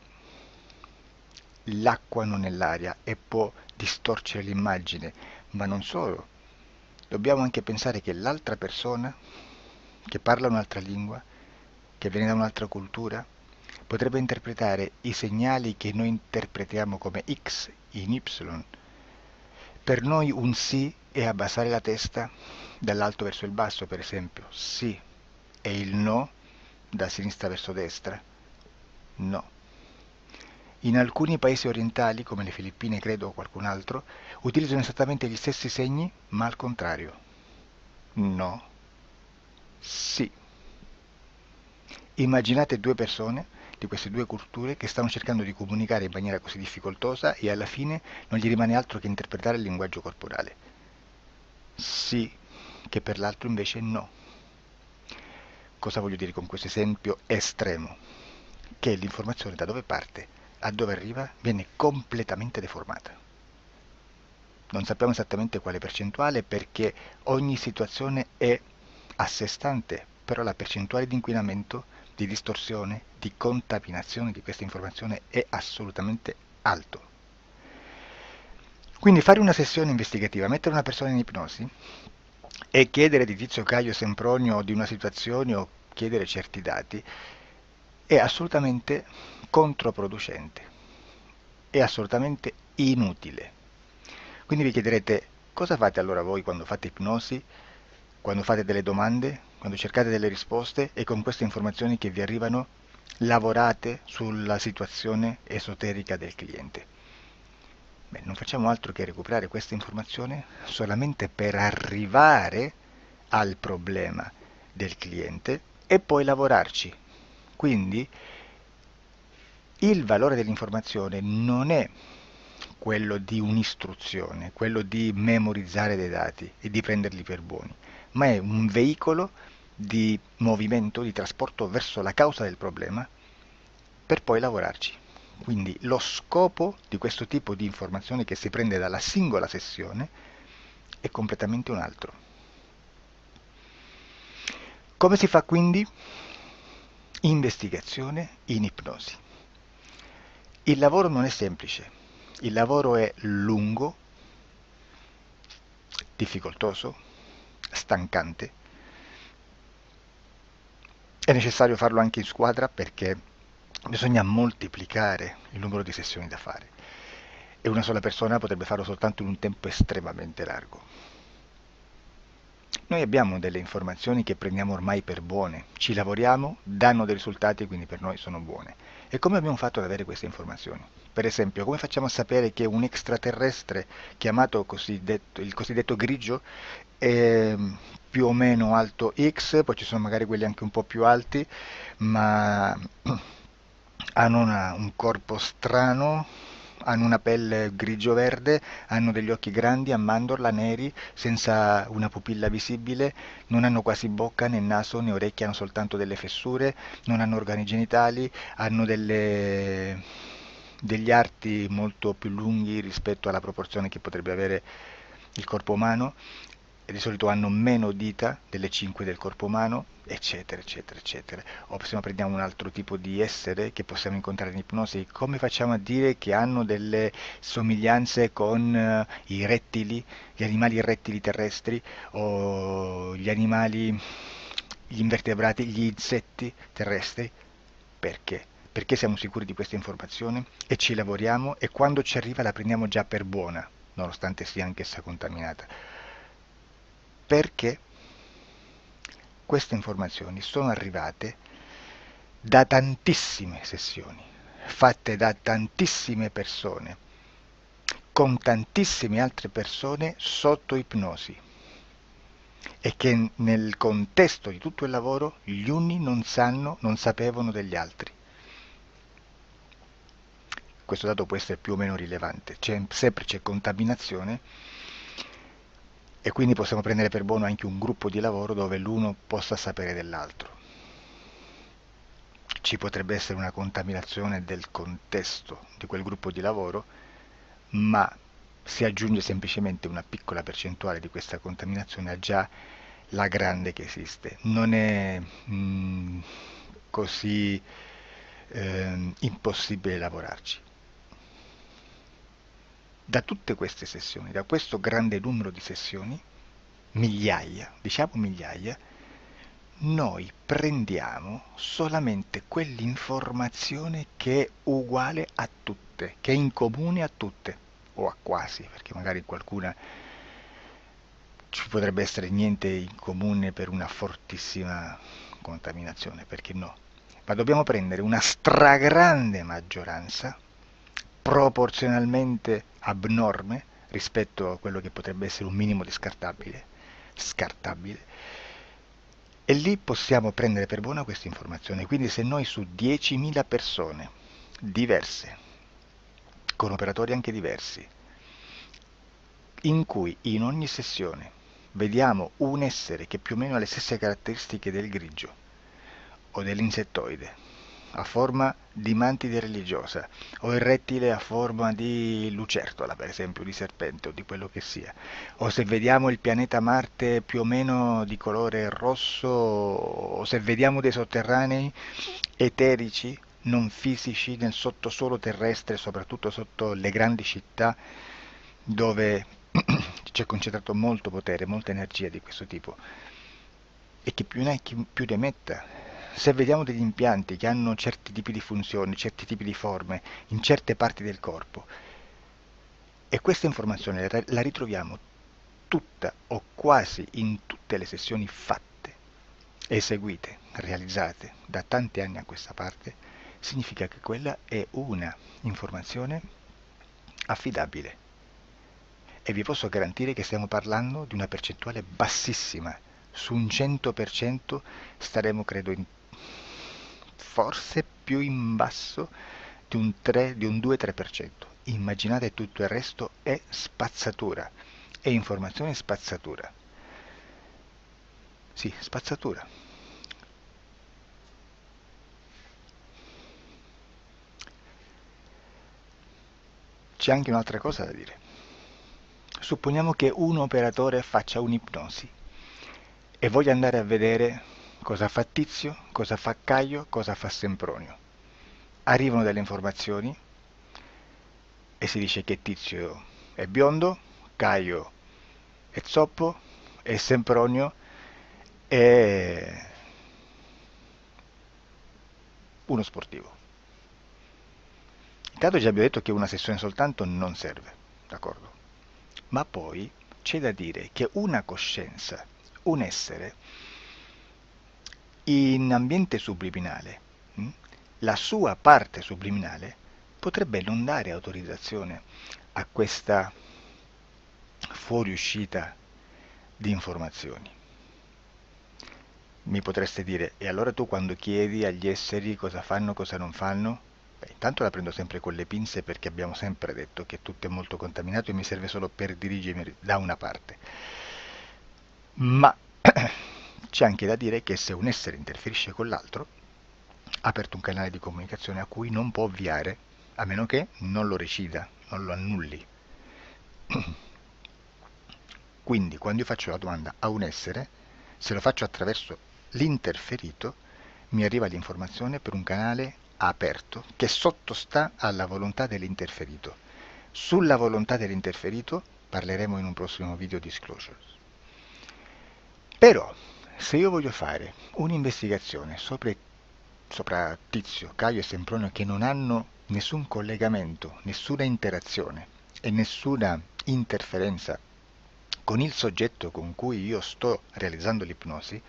l'acqua non è l'aria e può distorcere l'immagine, ma non solo. Dobbiamo anche pensare che l'altra persona, che parla un'altra lingua, che viene da un'altra cultura, potrebbe interpretare i segnali che noi interpretiamo come X in Y. Per noi un sì è abbassare la testa dall'alto verso il basso, per esempio, sì, e il no da sinistra verso destra? No. In alcuni paesi orientali, come le Filippine credo o qualcun altro, utilizzano esattamente gli stessi segni, ma al contrario. No. Sì. Immaginate due persone di queste due culture che stanno cercando di comunicare in maniera così difficoltosa e alla fine non gli rimane altro che interpretare il linguaggio corporale. Sì, che per l'altro invece no. Cosa voglio dire con questo esempio estremo? Che l'informazione da dove parte a dove arriva viene completamente deformata. Non sappiamo esattamente quale percentuale perché ogni situazione è a sé stante, però la percentuale di inquinamento, di distorsione, di contaminazione di questa informazione è assolutamente alto. Quindi fare una sessione investigativa, mettere una persona in ipnosi e chiedere di Tizio Caio Sempronio di una situazione o chiedere certi dati è assolutamente controproducente, è assolutamente inutile. Quindi vi chiederete cosa fate allora voi quando fate ipnosi, quando fate delle domande, quando cercate delle risposte e con queste informazioni che vi arrivano lavorate sulla situazione esoterica del cliente. Beh, non facciamo altro che recuperare questa informazione solamente per arrivare al problema del cliente e poi lavorarci. Quindi il valore dell'informazione non è quello di un'istruzione, quello di memorizzare dei dati e di prenderli per buoni, ma è un veicolo di movimento, di trasporto verso la causa del problema per poi lavorarci. Quindi lo scopo di questo tipo di informazione che si prende dalla singola sessione è completamente un altro. Come si fa quindi? Investigazione in ipnosi. Il lavoro non è semplice, il lavoro è lungo, difficoltoso, stancante. È necessario farlo anche in squadra perché bisogna moltiplicare il numero di sessioni da fare e una sola persona potrebbe farlo soltanto in un tempo estremamente largo. Noi abbiamo delle informazioni che prendiamo ormai per buone, ci lavoriamo, danno dei risultati e quindi per noi sono buone. E come abbiamo fatto ad avere queste informazioni? Per esempio, come facciamo a sapere che un extraterrestre chiamato il cosiddetto grigio è più o meno alto X, poi ci sono magari quelli anche un po' più alti, ma hanno un corpo strano, hanno una pelle grigio-verde, hanno degli occhi grandi a mandorla neri, senza una pupilla visibile, non hanno quasi bocca né naso né orecchie, hanno soltanto delle fessure, non hanno organi genitali, hanno degli arti molto più lunghi rispetto alla proporzione che potrebbe avere il corpo umano e di solito hanno meno dita delle 5 del corpo umano, eccetera, eccetera, eccetera. O se no prendiamo un altro tipo di essere che possiamo incontrare in ipnosi, come facciamo a dire che hanno delle somiglianze con i rettili, gli animali rettili terrestri o gli invertebrati, gli insetti terrestri? Perché? Perché siamo sicuri di questa informazione e ci lavoriamo e quando ci arriva la prendiamo già per buona, nonostante sia anch'essa contaminata. Perché queste informazioni sono arrivate da tantissime sessioni, fatte da tantissime persone, con tantissime altre persone sotto ipnosi e che nel contesto di tutto il lavoro gli uni non sapevano degli altri. Questo dato può essere più o meno rilevante, sempre c'è contaminazione e quindi possiamo prendere per buono anche un gruppo di lavoro dove l'uno possa sapere dell'altro. Ci potrebbe essere una contaminazione del contesto di quel gruppo di lavoro, ma si aggiunge semplicemente una piccola percentuale di questa contaminazione a già la grande che esiste. Non è così impossibile lavorarci. Da tutte queste sessioni, da questo grande numero di sessioni, migliaia, diciamo migliaia, noi prendiamo solamente quell'informazione che è uguale a tutte, che è in comune a tutte, o a quasi, perché magari qualcuna ci potrebbe essere niente in comune per una fortissima contaminazione, perché no? Ma dobbiamo prendere una stragrande maggioranza proporzionalmente abnorme rispetto a quello che potrebbe essere un minimo di scartabile, e lì possiamo prendere per buona questa informazione. Quindi se noi su 10.000 persone diverse, con operatori anche diversi, in cui in ogni sessione vediamo un essere che più o meno ha le stesse caratteristiche del grigio o dell'insettoide, a forma di mantide religiosa, o il rettile a forma di lucertola, per esempio, di serpente o di quello che sia, o se vediamo il pianeta Marte più o meno di colore rosso, o se vediamo dei sotterranei eterici, non fisici, nel sottosuolo terrestre, soprattutto sotto le grandi città, dove c'è concentrato molto potere, molta energia di questo tipo, e che più ne hai più ne metta. Se vediamo degli impianti che hanno certi tipi di funzioni, certi tipi di forme in certe parti del corpo, e questa informazione la ritroviamo tutta o quasi in tutte le sessioni fatte, eseguite, realizzate da tanti anni a questa parte, significa che quella è una informazione affidabile. E vi posso garantire che stiamo parlando di una percentuale bassissima. Su un 100% staremo, credo, forse più in basso di un 3, di un 2-3%. Immaginate, tutto il resto è spazzatura, è informazione spazzatura. Sì, spazzatura. C'è anche un'altra cosa da dire. Supponiamo che un operatore faccia un'ipnosi e voglia andare a vedere cosa fa Tizio, cosa fa Caio, cosa fa Sempronio. Arrivano delle informazioni e si dice che Tizio è biondo, Caio è zoppo e Sempronio è uno sportivo. Intanto già abbiamo detto che una sessione soltanto non serve, d'accordo? Ma poi c'è da dire che una coscienza, un essere, in ambiente subliminale, la sua parte subliminale potrebbe non dare autorizzazione a questa fuoriuscita di informazioni. Mi potreste dire, e allora tu quando chiedi agli esseri cosa fanno, cosa non fanno? Beh, intanto la prendo sempre con le pinze, perché abbiamo sempre detto che tutto è molto contaminato e mi serve solo per dirigermi da una parte. Ma c'è anche da dire che se un essere interferisce con l'altro, ha aperto un canale di comunicazione a cui non può ovviare, a meno che non lo recida, non lo annulli. Quindi quando io faccio la domanda a un essere, se lo faccio attraverso l'interferito, mi arriva l'informazione per un canale aperto che sottostà alla volontà dell'interferito. Sulla volontà dell'interferito parleremo in un prossimo video disclosures. Però, se io voglio fare un'investigazione sopra Tizio, Caio e Sempronio, che non hanno nessun collegamento, nessuna interazione e nessuna interferenza con il soggetto con cui io sto realizzando l'ipnosi,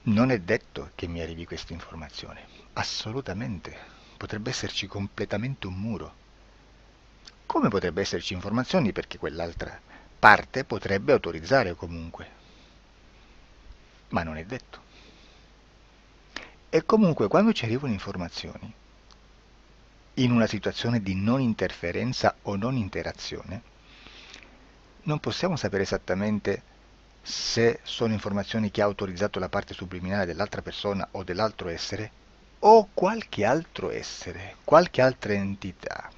non è detto che mi arrivi questa informazione. Assolutamente. Potrebbe esserci completamente un muro. Come potrebbe esserci informazioni, perché quell'altra parte potrebbe autorizzare comunque, ma non è detto. E comunque quando ci arrivano informazioni in una situazione di non interferenza o non interazione, non possiamo sapere esattamente se sono informazioni che ha autorizzato la parte subliminale dell'altra persona o dell'altro essere, o qualche altro essere, qualche altra entità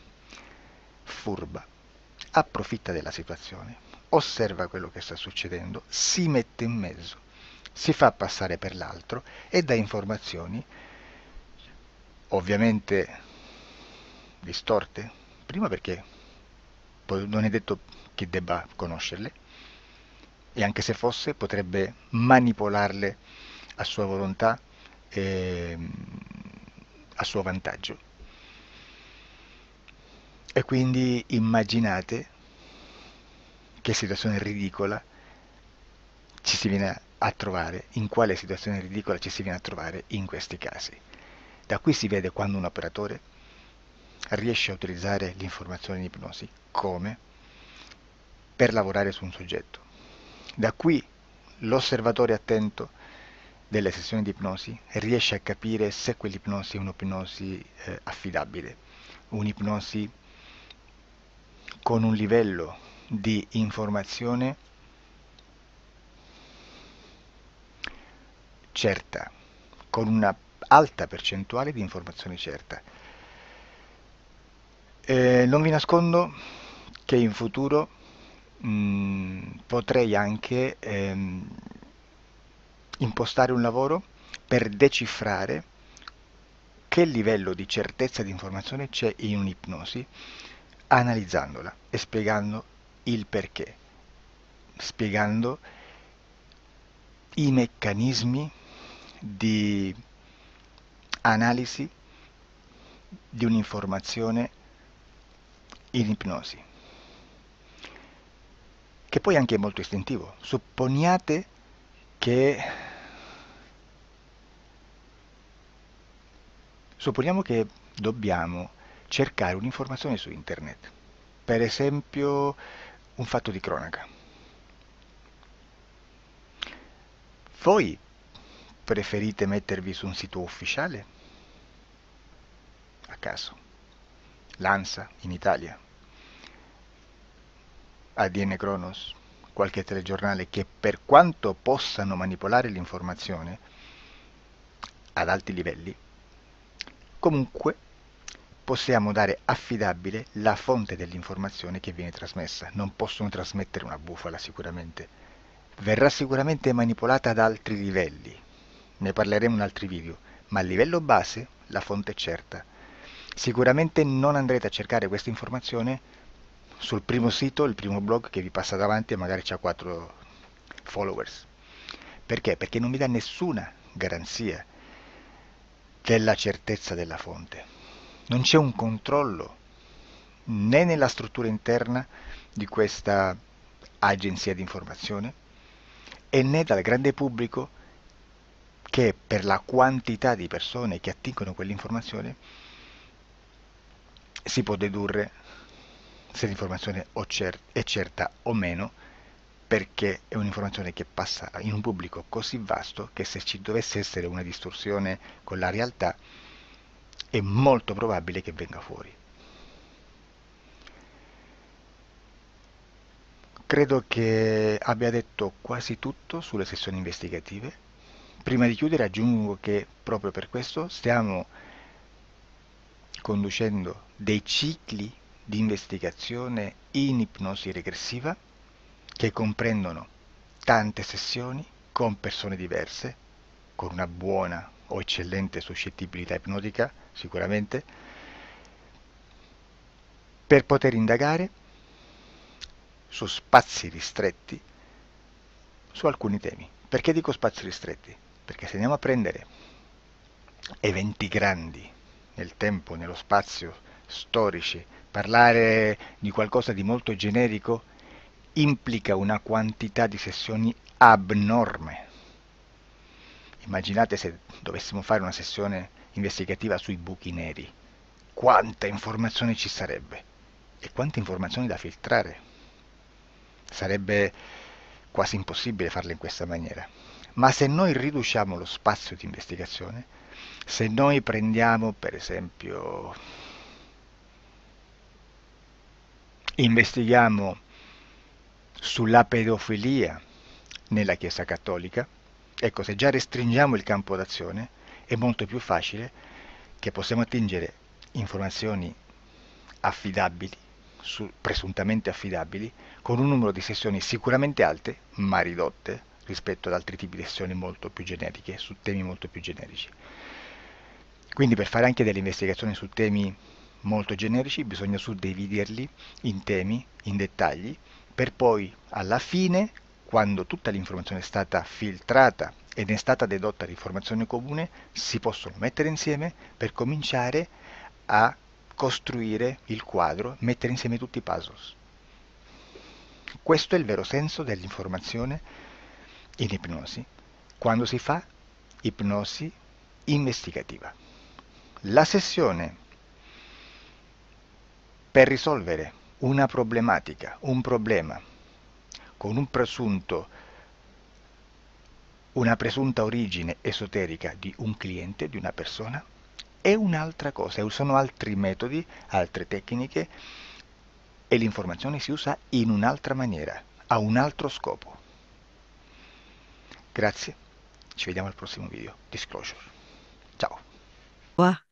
furba approfitta della situazione, osserva quello che sta succedendo, si mette in mezzo, si fa passare per l'altro e dà informazioni ovviamente distorte, prima perché non è detto che debba conoscerle, e anche se fosse potrebbe manipolarle a sua volontà e a suo vantaggio. E quindi immaginate che situazione ridicola ci si viene a trovare, in quale situazione ridicola ci si viene a trovare in questi casi. Da qui si vede quando un operatore riesce a utilizzare l'informazione in ipnosi come per lavorare su un soggetto. Da qui l'osservatore attento delle sessioni di ipnosi riesce a capire se quell'ipnosi è un'ipnosi affidabile, un'ipnosi con un livello di informazione certa, con una alta percentuale di informazione certa. Non vi nascondo che in futuro potrei anche impostare un lavoro per decifrare che livello di certezza di informazione c'è in un'ipnosi, analizzandola e spiegando il perché, spiegando i meccanismi di analisi di un'informazione in ipnosi, che poi anche è molto istintivo. Supponiamo che dobbiamo cercare un'informazione su internet, per esempio un fatto di cronaca. Voi preferite mettervi su un sito ufficiale? A caso. L'ANSA in Italia, ADN Kronos, qualche telegiornale che per quanto possano manipolare l'informazione ad alti livelli, comunque possiamo dare affidabile la fonte dell'informazione che viene trasmessa. Non possono trasmettere una bufala sicuramente. Verrà sicuramente manipolata ad altri livelli. Ne parleremo in altri video, ma a livello base la fonte è certa. Sicuramente non andrete a cercare questa informazione sul primo sito, il primo blog che vi passa davanti e magari c'ha 4 followers. Perché? Perché non vi dà nessuna garanzia della certezza della fonte. Non c'è un controllo né nella struttura interna di questa agenzia di informazione e né dal grande pubblico che per la quantità di persone che attingono quell'informazione si può dedurre se l'informazione è certa o meno, perché è un'informazione che passa in un pubblico così vasto che se ci dovesse essere una distorsione con la realtà è molto probabile che venga fuori. Credo che abbia detto quasi tutto sulle sessioni investigative. Prima di chiudere aggiungo che proprio per questo stiamo conducendo dei cicli di investigazione in ipnosi regressiva che comprendono tante sessioni con persone diverse, con una buona o eccellente suscettibilità ipnotica sicuramente, per poter indagare su spazi ristretti su alcuni temi. Perché dico spazi ristretti? Perché se andiamo a prendere eventi grandi nel tempo, nello spazio, storici, parlare di qualcosa di molto generico implica una quantità di sessioni abnorme. Immaginate se dovessimo fare una sessione investigativa sui buchi neri, quanta informazione ci sarebbe e quante informazioni da filtrare. Sarebbe quasi impossibile farle in questa maniera. Ma se noi riduciamo lo spazio di investigazione, se noi prendiamo per esempio, investighiamo sulla pedofilia nella Chiesa Cattolica, ecco, se già restringiamo il campo d'azione è molto più facile che possiamo attingere informazioni affidabili, presuntamente affidabili, con un numero di sessioni sicuramente alte, ma ridotte rispetto ad altri tipi di sessioni molto più generiche, su temi molto più generici. Quindi per fare anche delle investigazioni su temi molto generici bisogna suddividerli in temi, in dettagli, per poi alla fine, quando tutta l'informazione è stata filtrata ed è stata dedotta l'informazione comune, si possono mettere insieme per cominciare a costruire il quadro, mettere insieme tutti i puzzles. Questo è il vero senso dell'informazione in ipnosi, quando si fa ipnosi investigativa. La sessione per risolvere una problematica, un problema, con una presunta origine esoterica di un cliente, di una persona, è un'altra cosa, sono altri metodi, altre tecniche e l'informazione si usa in un'altra maniera, ha un altro scopo. Grazie, ci vediamo al prossimo video. Disclosure. Ciao. Au revoir.